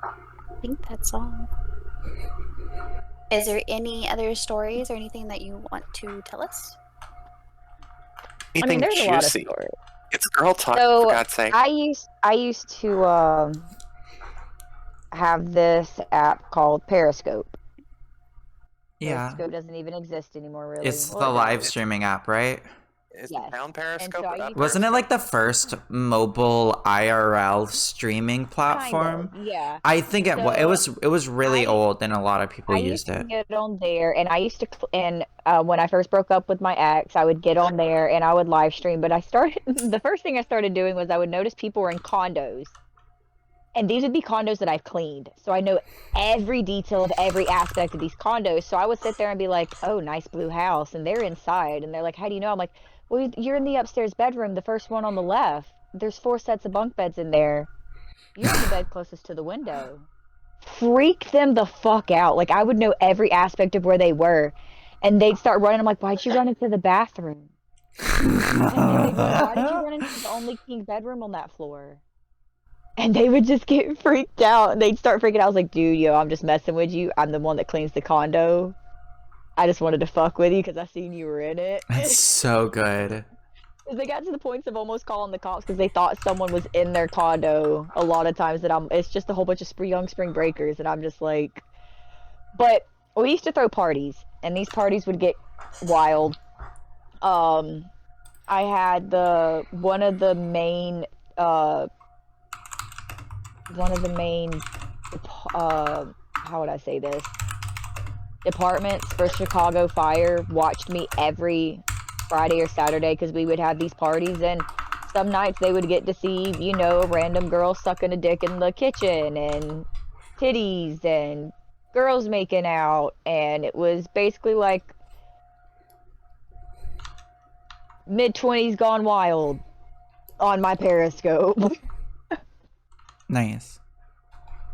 C: I think that's all. Is there any other stories or anything that you want to tell us?
B: Anything
D: there's
B: juicy?
D: a lot of stories.
B: It's girl talk,
D: So
B: for God's sake.
D: I used to have this app called Periscope.
A: Yeah.
D: Periscope doesn't even exist anymore, really.
A: It's
D: Well,
A: the
D: it
A: live
D: does.
A: streaming app, right?
B: Is
D: Yes.
B: it down
D: And
B: Periscope
D: so
B: or
D: I
B: up
D: used-
A: Wasn't it like the
B: Periscope?
A: first mobile IRL streaming platform?
D: Kind of, yeah.
A: I think it was really
D: I-
A: old and a lot of people
D: I
A: used
D: used to
A: it.
D: get on there, and I used to, and when I first broke up with my ex, I would get on there and I would live stream. But I started, the first thing I started doing was I would notice people were in condos, and these would be condos that I've cleaned, so I know every detail of every aspect of these condos. So I would sit there and be like, "Oh, nice blue house," and they're inside, and they're like, "How do you know?" I'm like, "Well, you're in the upstairs bedroom, the first one on the left. There's 4 sets of bunk beds in there. You're in the bed closest to the window." Freak them the fuck out. Like, I would know every aspect of where they were, and they'd start running. I'm like, "Why'd you run into the bathroom?" And they'd be like, "Why did you run into the only king bedroom on that floor?" And they would just get freaked out. They'd start freaking out. I was like, "Dude, yo, I'm just messing with you. I'm the one that cleans the condo. I just wanted to fuck with you because I seen you were in it."
A: That's so good.
D: They got to the points of almost calling the cops because they thought someone was in their condo. A lot of times that it's just a whole bunch of young spring breakers, and I'm just like, but we used to throw parties, and these parties would get wild. I had one of the main how would I say this? Departments for Chicago Fire watched me every Friday or Saturday because we would have these parties, and some nights they would get to see, a random girl sucking a dick in the kitchen and titties and girls making out, and it was basically like mid-20s gone wild on my Periscope.
A: Nice.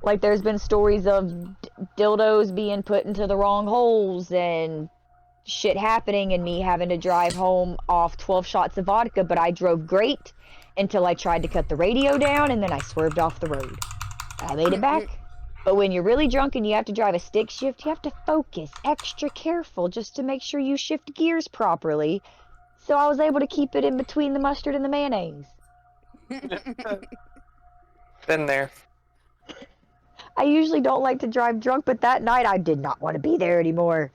D: Like, there's been stories of dildos being put into the wrong holes and shit happening and me having to drive home off 12 shots of vodka, but I drove great until I tried to cut the radio down and then I swerved off the road. I made it back. But when you're really drunk and you have to drive a stick shift, you have to focus extra careful just to make sure you shift gears properly. So I was able to keep it in between the mustard and the mayonnaise.
B: Been there.
D: I usually don't like to drive drunk, but that night I did not want to be there anymore.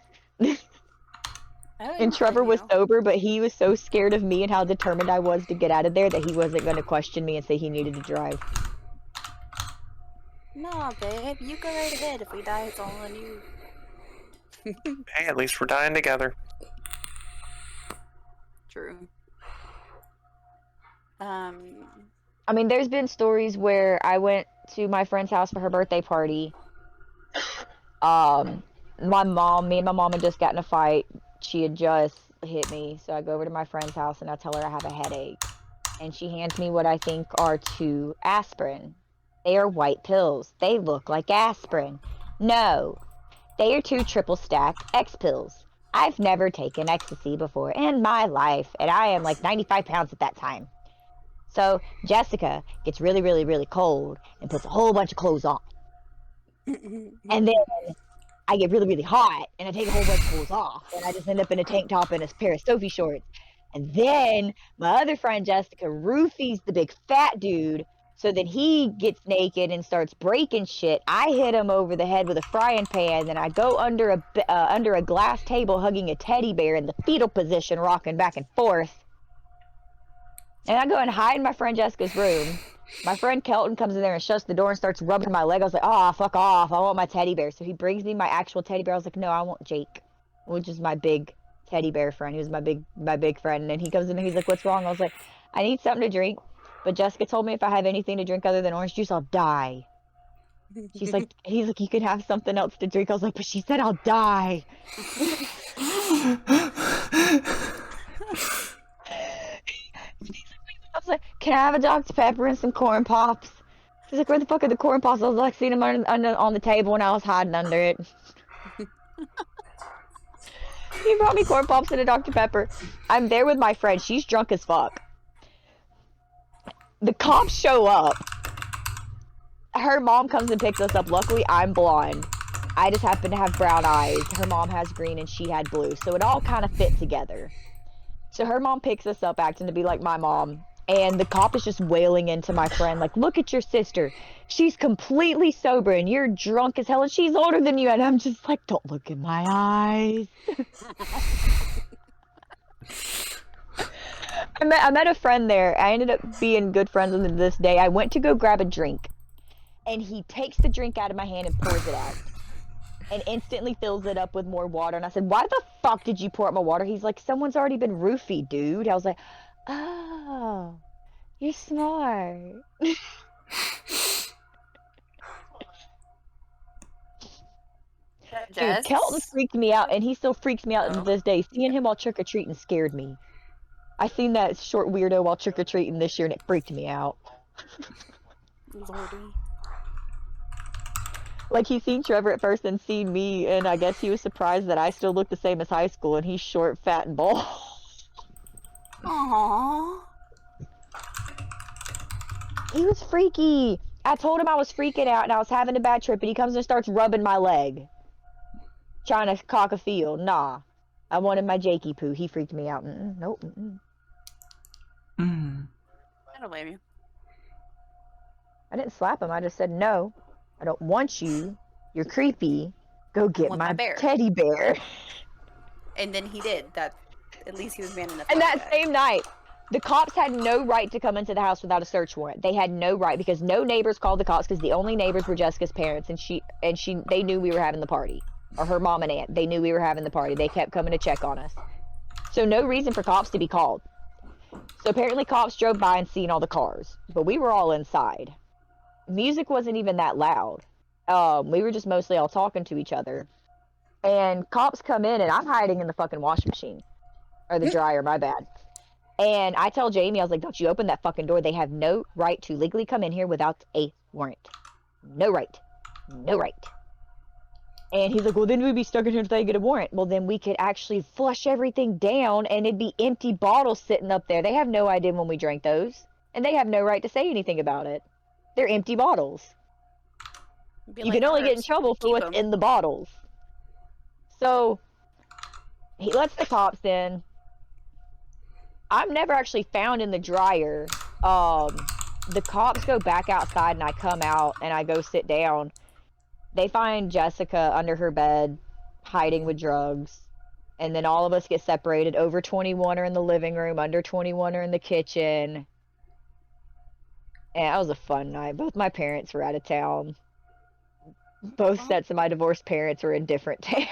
D: And Trevor was sober, but he was so scared of me and how determined I was to get out of there that he wasn't going to question me and say he needed to drive.
C: No, babe, you go right ahead. If we die, it's all on you.
B: Hey, at least we're dying together.
C: True.
D: I mean, there's been stories where I went to my friend's house for her birthday party. Me and my mom had just gotten in a fight. She had just hit me, so I go over to my friend's house and I tell her I have a headache. And she hands me what I think are 2 aspirin. They are white pills. They look like aspirin. No, they are 2 triple stack X pills. I've never taken ecstasy before in my life, and I am like 95 pounds at that time. So Jessica gets really, really, really cold and puts a whole bunch of clothes on. And then I get really, really hot and I take a whole bunch of clothes off. And I just end up in a tank top and a pair of Sophie shorts. And then my other friend Jessica roofies the big fat dude so that he gets naked and starts breaking shit. I hit him over the head with a frying pan. Then I go under a glass table hugging a teddy bear in the fetal position, rocking back and forth. And I go and hide in my friend Jessica's room. My friend Kelton comes in there and shuts the door and starts rubbing my leg. I was like, "Oh, fuck off. I want my teddy bear." So he brings me my actual teddy bear. I was like, "No, I want Jake," which is my big teddy bear friend. He was my big friend. And he comes in and he's like, "What's wrong?" I was like, "I need something to drink. But Jessica told me if I have anything to drink other than orange juice, I'll die." He's like, "You can have something else to drink." I was like, "But she said I'll die." I was like, "Can I have a Dr. Pepper and some corn pops?" He's like, "Where the fuck are the corn pops?" I was like, seeing them on the table and I was hiding under it. He brought me corn pops and a Dr. Pepper. I'm there with my friend. She's drunk as fuck. The cops show up. Her mom comes and picks us up. Luckily, I'm blonde. I just happen to have brown eyes. Her mom has green and she had blue. So it all kind of fit together. So her mom picks us up acting to be like my mom. And the cop is just wailing into my friend, like, look at your sister. She's completely sober and you're drunk as hell and she's older than you. And I'm just like, don't look in my eyes. I met a friend there. I ended up being good friends with him this day. I went to go grab a drink. And he takes the drink out of my hand and pours it out. And instantly fills it up with more water. And I said, why the fuck did you pour out my water? He's like, someone's already been roofied, dude. I was like, oh, you're smart. Dude, Kelton freaked me out, and he still freaks me out to this day. Seeing him while trick-or-treating scared me. I seen that short weirdo while trick-or-treating this year, and it freaked me out.
C: Lordy.
D: Like, he seen Trevor at first and seen me, and I guess he was surprised that I still look the same as high school, and he's short, fat, and bald.
C: Aww.
D: He was freaky. I told him I was freaking out and I was having a bad trip, and he comes and starts rubbing my leg. Trying to cock a feel. Nah. I wanted my Jakey poo. He freaked me out. Nope.
C: I don't blame you.
D: I didn't slap him. I just said, no, I don't want you. You're creepy. Go get my
C: bear.
D: teddy bear.
C: And then he did. That. At least he was man enough.
D: And that same night, the cops had no right to come into the house without a search warrant. They had no right because no neighbors called the cops because the only neighbors were Jessica's parents, and they knew we were having the party. Or her mom and aunt. They knew we were having the party. They kept coming to check on us. So no reason for cops to be called. So apparently cops drove by and seen all the cars. But we were all inside. Music wasn't even that loud. We were just mostly all talking to each other. And cops come in and I'm hiding in the fucking washing machine. Or the dryer, my bad. And I tell Jamie, I was like, don't you open that fucking door. They have no right to legally come in here without a warrant. No right. No right. And he's like, well, then we'd be stuck in here until they get a warrant. Well, then we could actually flush everything down and it'd be empty bottles sitting up there. They have no idea when we drank those. And they have no right to say anything about it. They're empty bottles. You can only get in trouble for what's in the bottles. So, he lets the cops in. I'm never actually found in the dryer. The cops go back outside and I come out and I go sit down. They find Jessica under her bed, hiding with drugs. And then all of us get separated. Over 21 are in the living room, under 21 are in the kitchen. And that was a fun night. Both my parents were out of town. Both sets of my divorced parents were in different towns.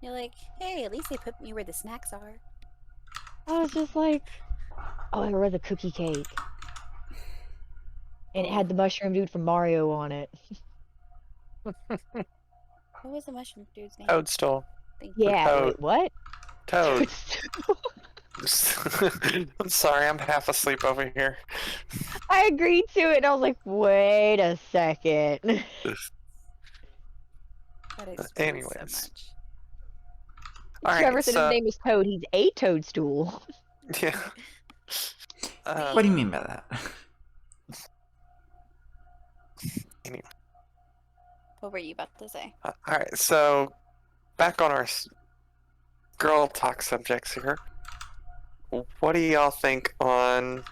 C: You're like, hey, at least they put me where the snacks are.
D: I was just like, oh, there was a cookie cake. And it had the mushroom dude from Mario on it.
C: What was the mushroom dude's name?
B: Toadstool.
C: Thank you.
D: Yeah,
B: Toad.
D: wait, what?
B: Toad. I'm sorry, I'm half asleep over here.
D: I agreed to it, and I was like, wait a second.
C: That explains
B: Anyways.
C: so much.
D: Trevor said his name was Toad. He's a toadstool.
B: Yeah.
A: What do you mean by that?
B: Anyway.
C: What were you about to say?
B: Alright, so back on our girl talk subjects here. What do y'all think on,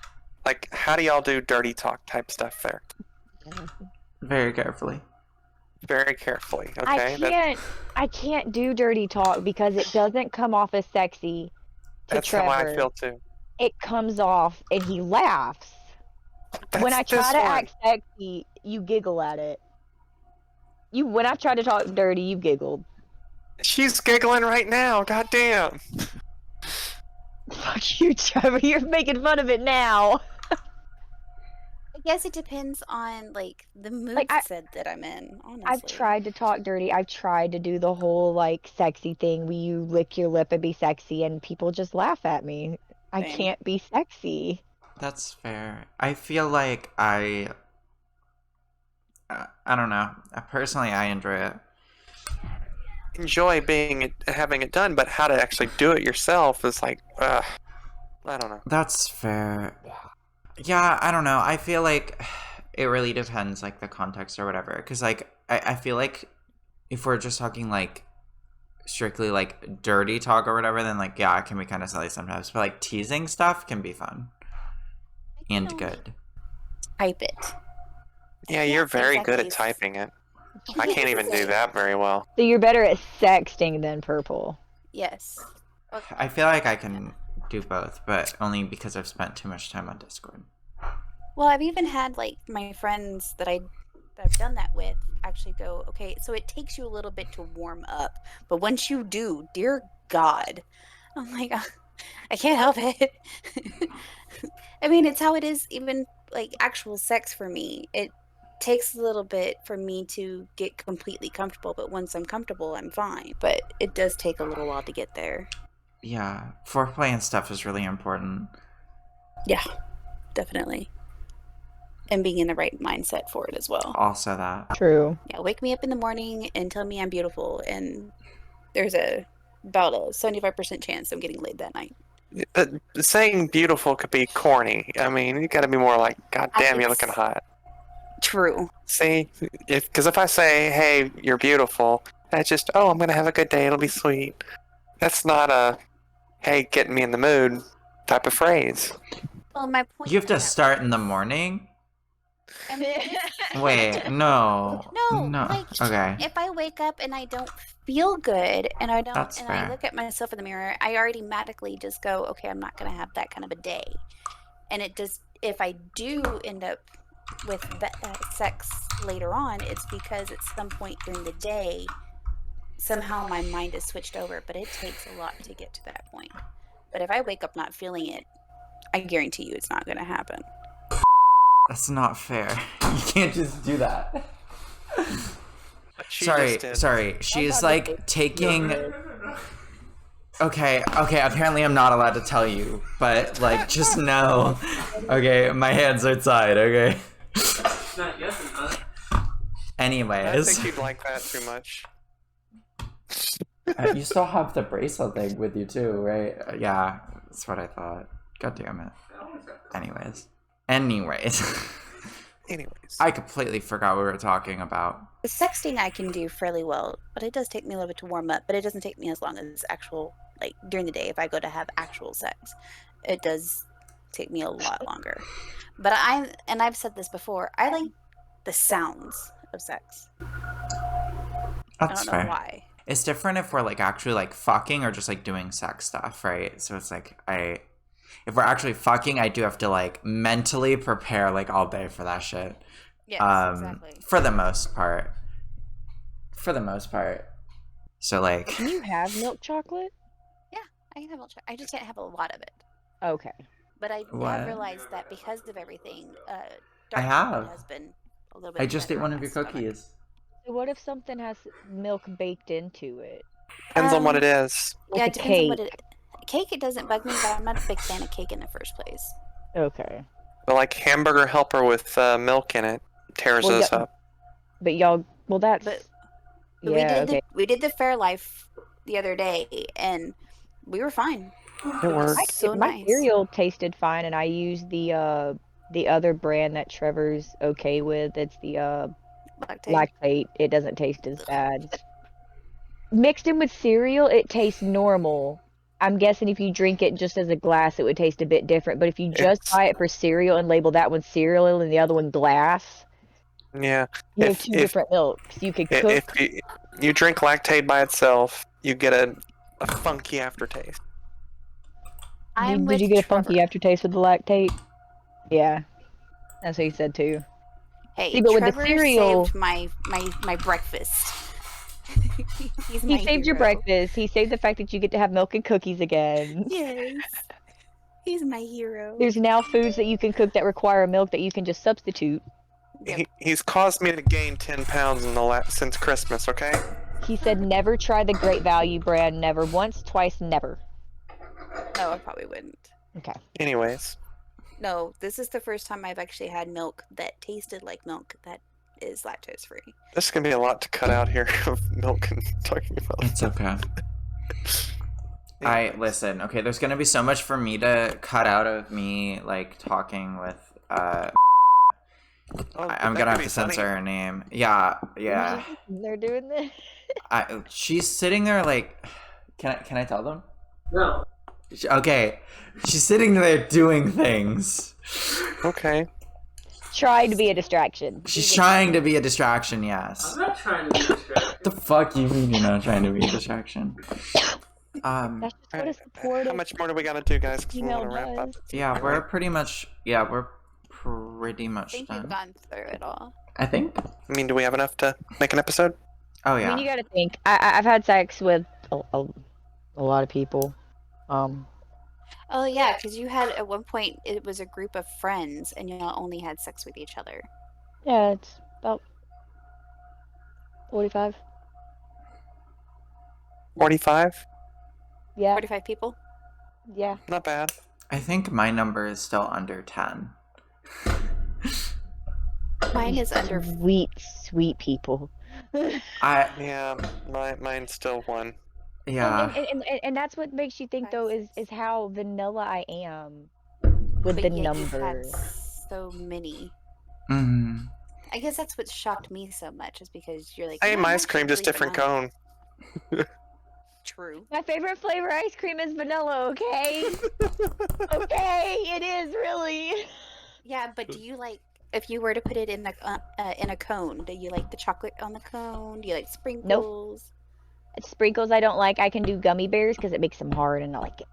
B: like, how do y'all do dirty talk type stuff there?
A: Very carefully.
B: Very carefully, okay?
D: I can't do dirty talk because it doesn't come off as sexy to
B: That's
D: Trevor.
B: how I feel too.
D: It comes off and he laughs. When I try to act sexy, you giggle at it. When I try to talk dirty, you giggled.
B: She's giggling right now, goddamn.
D: Fuck you, Trevor. You're making fun of it now.
C: I guess it depends on, like, the mood that I'm in, honestly.
D: I've tried to talk dirty. I've tried to do the whole, like, sexy thing where you lick your lip and be sexy, and people just laugh at me. I can't be sexy.
A: That's fair. I feel like I don't know. Personally, I enjoy it.
B: Enjoy having it done, but how to actually do it yourself is like, I don't know.
A: That's fair. Yeah, I don't know. I feel like it really depends, like, the context or whatever. Because, like, I feel like if we're just talking, like, strictly like dirty talk or whatever, then like yeah, it can be kind of silly sometimes. But like teasing stuff can be fun and
C: don't
A: good.
C: type it.
B: Yeah, you're very good at
C: Exactly.
B: typing it. I can't even do that very well.
D: So you're better at sexting than Purple.
C: Yes.
A: I feel like I can do both, but only because I've spent too much time on Discord.
C: Well, I've even had like my friends that I've done that with actually go, okay, so it takes you a little bit to warm up, but once you do, dear God, I'm like, I can't help it. I mean, it's how it is, even like actual sex for me. It takes a little bit for me to get completely comfortable, but once I'm comfortable, I'm fine. But it does take a little while to get there.
A: Yeah, foreplay and stuff is really important.
C: Yeah, definitely. And being in the right mindset for it as well.
A: Also that.
D: True.
C: Yeah, wake me up in the morning and tell me I'm beautiful, and there's about a 75% chance I'm getting laid that night.
B: Saying beautiful could be corny. I mean, you gotta be more like, God damn, you're looking hot.
C: True.
B: See, because if I say, hey, you're beautiful, that's just, oh, I'm gonna have a good day, it'll be sweet. That's not a, hey, get me in the mood type of phrase.
C: Well, my point.
A: You have to start in the morning?
C: I mean,
A: Wait, no.
C: no,
A: No.
C: like
A: Okay.
C: if I wake up and I don't feel good and I don't
A: That's
C: and
A: fair.
C: I look at myself in the mirror, I automatically just go, okay, I'm not gonna have that kind of a day. And it just, if I do end up with sex later on, it's because at some point during the day, somehow my mind is switched over. But it takes a lot to get to that point. But if I wake up not feeling it, I guarantee you it's not gonna happen.
A: That's not fair. You can't just do that.
B: She
A: Sorry,
B: just did.
A: sorry. She's like taking. Okay, apparently I'm not allowed to tell you, but like just know. Okay, my hands are tied, okay?
F: Not yes and not.
B: I
A: Anyways.
B: think you'd like that too much.
A: You still have the bracelet thing with you too, right? Yeah, that's what I thought. God damn it. Anyways.
B: Anyways.
A: I completely forgot what we were talking about.
C: The sexting I can do fairly well, but it does take me a little bit to warm up. But it doesn't take me as long as actual, like during the day if I go to have actual sex. It does take me a lot longer. But I've said this before, I like the sounds of sex. I
A: That's
C: don't know
A: fair.
C: why.
A: It's different if we're like actually like fucking or just like doing sex stuff, right? So it's like if we're actually fucking, I do have to like mentally prepare like all day for that shit.
C: Yes, exactly.
A: For the most part. So like
D: Can you have milk chocolate?
C: I can have milk chocolate. I just can't have a lot of it.
D: Okay.
C: But I
A: What?
C: have realized that because of everything,
A: I
C: dark
A: have.
C: chocolate has been a little bit
A: I just ate
C: better
A: one
C: on
A: of
C: my
A: your
C: stomach.
A: cookies.
D: So what if something has milk baked into it?
B: Depends on what it is.
D: Like
C: Yeah,
D: a
C: it depends on what
D: cake.
C: it. Cake, it doesn't bug me, but I'm not a big fan of cake in the first place.
D: Okay.
B: But like hamburger helper with milk in it tears
D: Well,
B: us
D: yeah,
B: up.
D: But y'all, well, that's
C: But
D: yeah. Okay.
C: we did the Fairlife the other day, and we were fine.
B: It worked.
C: So
D: My
C: nice.
D: cereal tasted fine, and I used the other brand that Trevor's okay with. It's the lactate. It doesn't taste as bad. Mixed in with cereal, it tastes normal. I'm guessing if you drink it just as a glass, it would taste a bit different. But if you just
B: It's-
D: buy it for cereal and label that one cereal and the other one glass,
B: Yeah.
D: you have
B: If-
D: two
B: if-
D: different milks. You could cook.
B: If you drink lactate by itself, you get a funky aftertaste.
D: Did you get a funky aftertaste with the lactate? Yeah, that's what he said too.
C: Hey,
D: See, but with the
C: Trevor
D: cereal-
C: saved my breakfast. He's
D: He
C: my
D: saved your
C: hero.
D: breakfast. He saved the fact that you get to have milk and cookies again.
C: Yes, he's my hero.
D: There's now foods that you can cook that require milk that you can just substitute.
C: Yep.
B: He's caused me to gain 10 pounds in since Christmas. Okay.
D: He said never try the Great Value brand. Never once, twice, never.
C: No, I probably wouldn't.
D: Okay.
B: Anyways,
C: No, this is the first time I've actually had milk that tasted like milk that is lactose free.
B: this is gonna be a lot to cut out here of milk and talking about.
A: It's okay.
B: Anyways.
A: Listen, okay, there's gonna be so much for me to cut out of me like talking with
B: Oh,
A: I'm
B: that
A: gonna
B: could
A: have
B: be
A: to
B: funny.
A: censor her name. Yeah, yeah.
D: They're doing this.
A: She's sitting there like, can I tell them?
F: No.
A: Okay, she's sitting there doing things.
B: Okay.
D: Trying to be a distraction.
A: She's trying to be a distraction. Yes.
F: I'm not trying to be distracted.
A: The fuck you mean you're not trying to be a distraction?
D: That's just what a supportive
B: How much more do we gotta do, guys? Because we
D: email
B: want to wrap up.
D: does.
A: Yeah, we're pretty much
C: I
A: much
C: think you've
A: done.
C: gone through it all.
A: I think.
B: I mean, do we have enough to make an episode?
A: Oh
D: I mean, you
A: yeah.
D: gotta think. I've had sex with a lot of people.
C: Oh yeah, because you had at one point it was a group of friends and y'all only had sex with each other.
D: Yeah, it's about 45.
B: 45?
D: Yeah,
C: 45 people.
D: yeah.
B: Not bad.
A: I think my number is still under 10.
C: Mine is under.
D: Sweet people.
B: Yeah, mine's still 1.
A: Yeah.
D: And that's what makes you think though is how vanilla I am with
C: But
D: the
C: yet you've
D: number.
C: had so many.
A: Hmm.
C: I guess that's what shocked me so much is because you're like.
B: Same
C: "Yeah, I'm
B: ice cream,
C: actually
B: just different
C: vanilla."
B: cone.
C: True.
D: My favorite flavor ice cream is vanilla. Okay, okay, it is really.
C: Yeah, but do you like if you were to put it in a cone? Do you like the chocolate on the cone? Do you like sprinkles?
D: Sprinkles I don't like. I can do gummy bears because it makes them hard and I like it.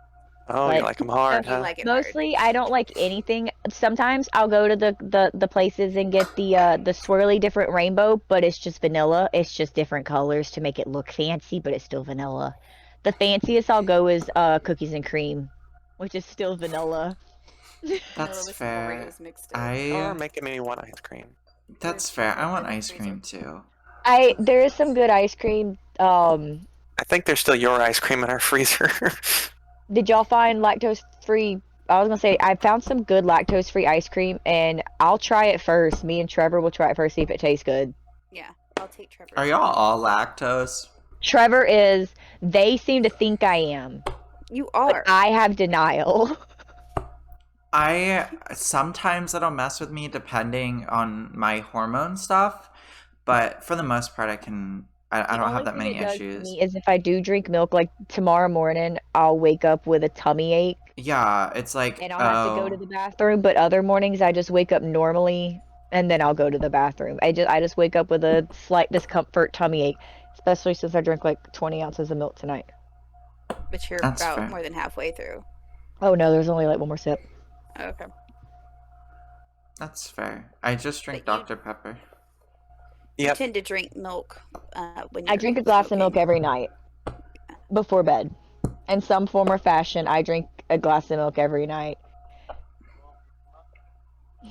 B: Oh, you
D: But-
B: like them hard,
C: You
B: huh?
C: like it hard.
D: Mostly, I don't like anything. Sometimes I'll go to the places and get the swirly different rainbow, but it's just vanilla. It's just different colors to make it look fancy, but it's still vanilla. The fanciest I'll go is cookies and cream, which is still vanilla.
C: Vanilla
A: That's
C: with some
A: fair.
C: Oreos mixed in.
B: Or making me want ice cream.
A: That's fair. I want ice cream too.
D: There is some good ice cream.
B: I think there's still your ice cream in our freezer.
D: Did y'all find lactose free? I was gonna say I found some good lactose free ice cream, and I'll try it first. Me and Trevor will try it first, see if it tastes good.
C: Yeah, I'll take Trevor.
A: Are y'all all lactose?
D: Trevor is. They seem to think I am.
C: You
D: But
C: are.
D: I have denial.
A: Sometimes it'll mess with me depending on my hormone stuff, but for the most part, I don't have that many issues.
D: Me is if I do drink milk, like tomorrow morning, I'll wake up with a tummy ache,
A: Yeah, it's like
D: and I'll have to go to the bathroom. But other mornings, I just wake up normally, and then I'll go to the bathroom. I just wake up with a slight discomfort tummy ache, especially since I drank like 20 ounces of milk tonight.
C: But you're
A: That's
C: about
A: fair.
C: more than halfway through.
D: Oh no, there's only like one more sip.
C: Okay.
A: That's fair. I just drink
C: But you-
A: Dr. Pepper.
C: You
B: Yep.
C: tend to drink milk when
D: I
C: you're
D: drink a glass of milk
C: smoking.
D: every night before bed. In some form or fashion, I drink a glass of milk every night.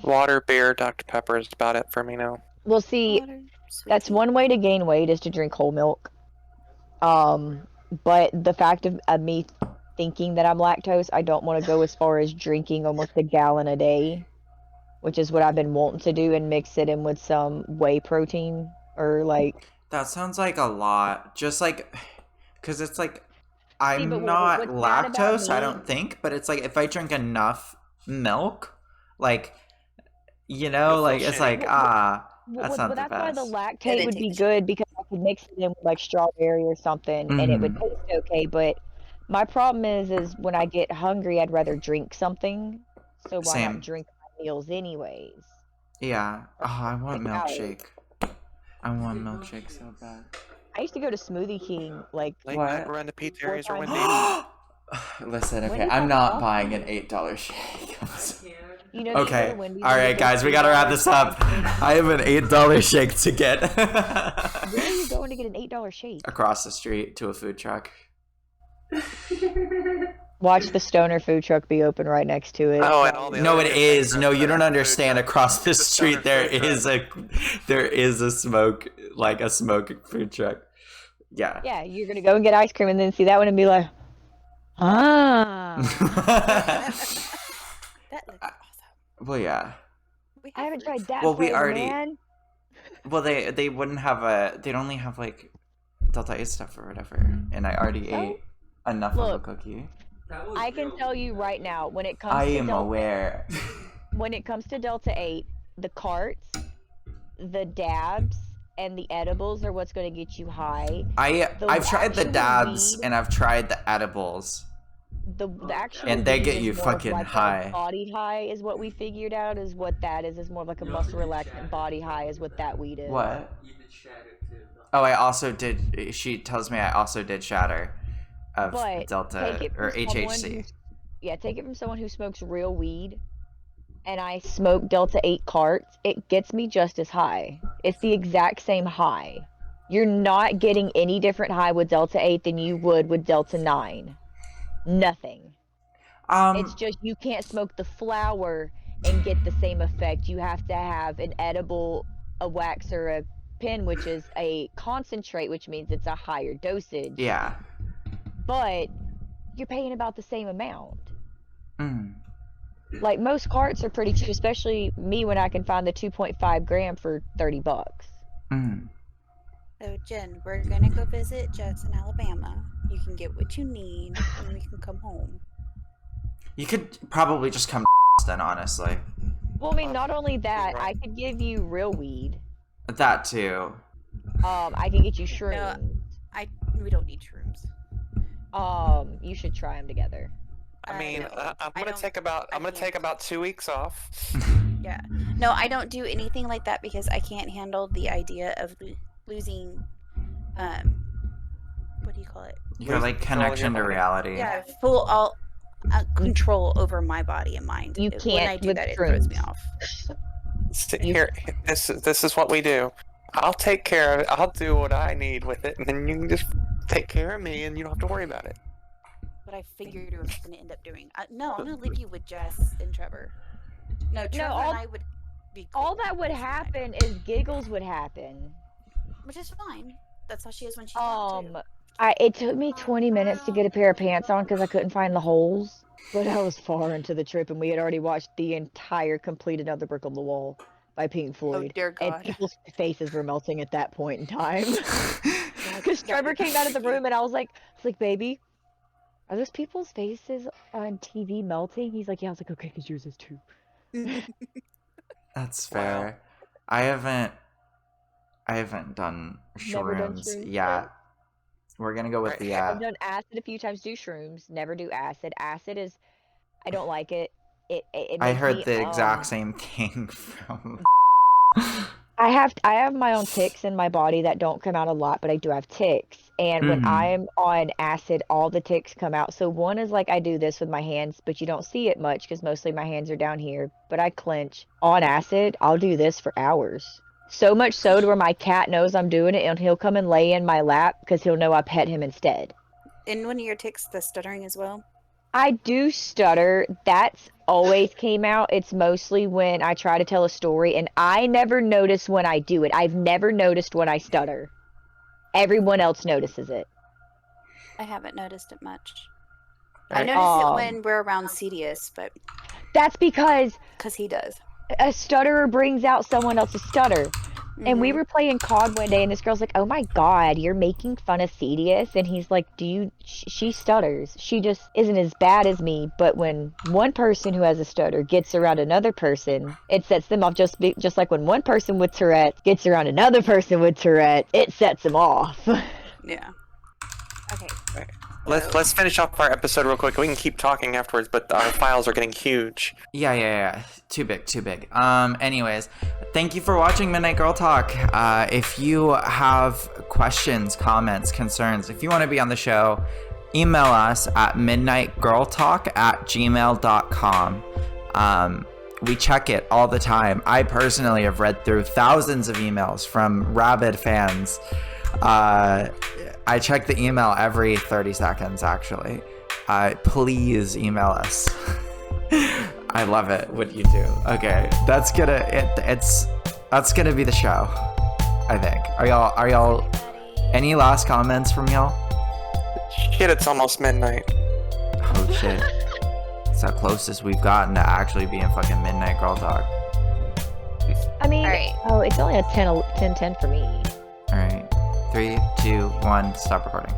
B: Water, beer, Dr. Pepper is about it for me now.
D: Well, see,
C: Water, sweet
D: that's
C: tea.
D: one way to gain weight is to drink whole milk. But the fact of me thinking that I'm lactose, I don't want to go as far as drinking almost a gallon a day, which is what I've been wanting to do, and mix it in with some whey protein or like.
A: That sounds like a lot. Just like, because it's like, I'm
D: but
A: not
D: what's bad about
A: lactose, I
D: me-
A: don't think, but it's like if I drink enough milk, like, you know,
B: You'll
A: like
B: feel
A: it's
B: shitty.
A: like, that's not the
D: That's why the
A: best.
D: lactate
C: then
D: would
C: take
D: be
C: the
D: good because I could mix it in with like strawberry or something and it would
A: Mhm.
D: taste okay. But my problem is when I get hungry, I'd rather drink something. So why
A: Same.
D: not drink my meals anyways?
A: Yeah. Oh, I want
D: Like out.
A: milkshake. I want milkshake so bad.
D: I used to go to Smoothie King like
B: Late
A: What?
B: night run to Pizza Areas or
D: times
B: Wendy's.
A: Listen,
D: When
A: okay,
D: did
A: I'm
D: that
A: not
D: happen?
A: buying an $8 shake.
D: you know. You go
A: Okay.
D: to Wendy's
A: All
D: and
A: right,
D: get
A: guys, we gotta wrap this up. I have an $8 shake to get
D: Where are you going to get an $8 shake?
A: across the street to a food truck.
D: Watch the stoner food truck be open right next to it.
B: Oh, and all the
A: No,
B: other
A: it
B: good
A: is.
B: things
A: No,
B: that
A: you don't
B: are food
A: understand.
B: truck.
A: Across the
B: It's a stoner
A: street, there
B: food
A: is a smoke, like a smoke food truck. Yeah.
D: Yeah, you're gonna go and get ice cream and then see that one and be like, ah.
C: That looks awesome.
A: Well, yeah.
C: We
D: I haven't
C: fruits.
D: tried that.
A: Well, we
D: flavor,
A: already-
D: man.
A: Well, they wouldn't have they'd only have like Delta 8 stuff or whatever, and I already
D: Oh.
A: ate enough of a
D: Look.
A: cookie.
D: I can tell you right now, when it comes
A: I
D: to
A: am
D: Delta,
A: aware.
D: when it comes to Delta 8, the carts, the dabs, and the edibles are what's going to get you high.
A: I've tried the
D: actual
A: dabs
D: weed-
A: and I've tried the edibles.
D: The actual
A: And they
D: weed
A: get
D: is
A: you
D: more of
A: fucking
D: like
A: high.
D: a body high is what we figured out is what that is more of like a muscle relaxant. Body high is what that weed is.
A: What?
F: You did shatter too.
A: Oh, I also did. She tells me I also did shatter of
D: But
A: Delta
D: take it
A: or
D: from someone
A: HHC.
D: who- Yeah, take it from someone who smokes real weed, and I smoke Delta 8 carts. It gets me just as high. It's the exact same high. You're not getting any different high with Delta 8 than you would with Delta 9. Nothing. It's just you can't smoke the flower and get the same effect. You have to have an edible, a wax, or a pen, which is a concentrate, which means it's a higher dosage.
A: Yeah.
D: But you're paying about the same amount.
A: Mm.
D: Like most carts are pretty cheap, especially me when I can find the 2.5 gram for $30.
A: Mm.
C: So, Jen, we're gonna go visit Jess in Alabama. You can get what you need, and we can come home.
A: You could probably just come then, honestly.
D: Well, I mean, not only that,
B: right.
D: I could give you real weed.
A: That too.
D: I can get you shrooms.
C: We don't need shrooms.
D: You should try them together.
B: I mean,
C: no,
B: I'm
C: I
B: gonna
C: don't-
B: take about
C: I can't.
B: about 2 weeks off.
C: Yeah. No, I don't do anything like that because I can't handle the idea of losing, what do you call it?
A: You're
B: Lose
A: like
B: control of your
A: connection to
B: body.
A: reality.
C: Yeah, full control over my body and mind.
D: You
C: When
D: can't
C: I do
D: with
C: that, it throws me
D: shrooms.
C: off.
B: Here, this is what we do. I'll take care of it. I'll do what I need with it, and then you can just take care of me, and you don't have to worry about it.
C: What I figured you were going to end up doing. No, I'm going to leave you with Jess and Trevor. No, Trevor
D: all-
C: and I would be
D: All
C: cool
D: that would
C: this night,
D: happen is giggles would happen.
C: which is fine. That's how she is when she's not too.
D: It took me 20 minutes to get a pair of pants on because I couldn't find the holes. But I was far into the trip, and we had already watched the entire complete Another Brick on the Wall by Pink Floyd.
C: Oh dear
D: And
C: God.
D: people's faces were melting at that point in time. Because Trevor came out of the room, and I was like, baby, are those people's faces on TV melting? He's like, yeah. I was like, okay, because yours is too.
A: That's fair. I haven't done
D: Never done
A: shrooms
D: shrooms
A: yet.
D: yet?
A: We're gonna go with
B: Right.
A: the
D: I've done acid a few times. Do shrooms. Never do acid. Acid is, I don't like it. It
A: I
D: makes
A: heard
D: me,
A: the exact same thing from
D: I have my own ticks in my body that don't come out a lot, but I do have ticks. And when
A: Mhm.
D: I'm on acid, all the ticks come out. So one is like I do this with my hands, but you don't see it much because mostly my hands are down here. But I clench. On acid, I'll do this for hours. So much so to where my cat knows I'm doing it, and he'll come and lay in my lap because he'll know I pet him instead.
C: In one of your ticks, the stuttering as well.
D: I do stutter. That's always came out. It's mostly when I try to tell a story, and I never notice when I do it. I've never noticed when I stutter. Everyone else notices it.
C: I haven't noticed it much.
B: Right.
C: I notice it when we're around Cedius, but
D: That's because
C: he does.
D: a stutterer brings out someone else's stutter. And we
C: Mhm.
D: were playing COD one day, and this girl's like, oh my god, you're making fun of Cedius? And he's like, she stutters. She just isn't as bad as me, but when one person who has a stutter gets around another person, it sets them off just like when one person with Tourette gets around another person with Tourette, it sets them off.
C: Yeah. Okay.
B: Let's finish off our episode real quick. We can keep talking afterwards, but our files are getting huge.
A: Yeah. Too big. Anyways, thank you for watching Midnight Girl Talk. If you have questions, comments, concerns, if you want to be on the show, email us at midnightgirltalk@gmail.com. We check it all the time. I personally have read through thousands of emails from rabid fans. I check the email every 30 seconds, actually. Please email us. I love it what you do. Okay, that's gonna be the show, I think. Are y'all any last comments from y'all?
B: Shit, it's almost midnight.
A: Oh shit. It's the closest we've gotten to actually being fucking Midnight Girl Talk.
D: I mean,
C: Alright.
D: oh, it's only a 10-10 for me.
A: Alright. 3, 2, 1, stop recording.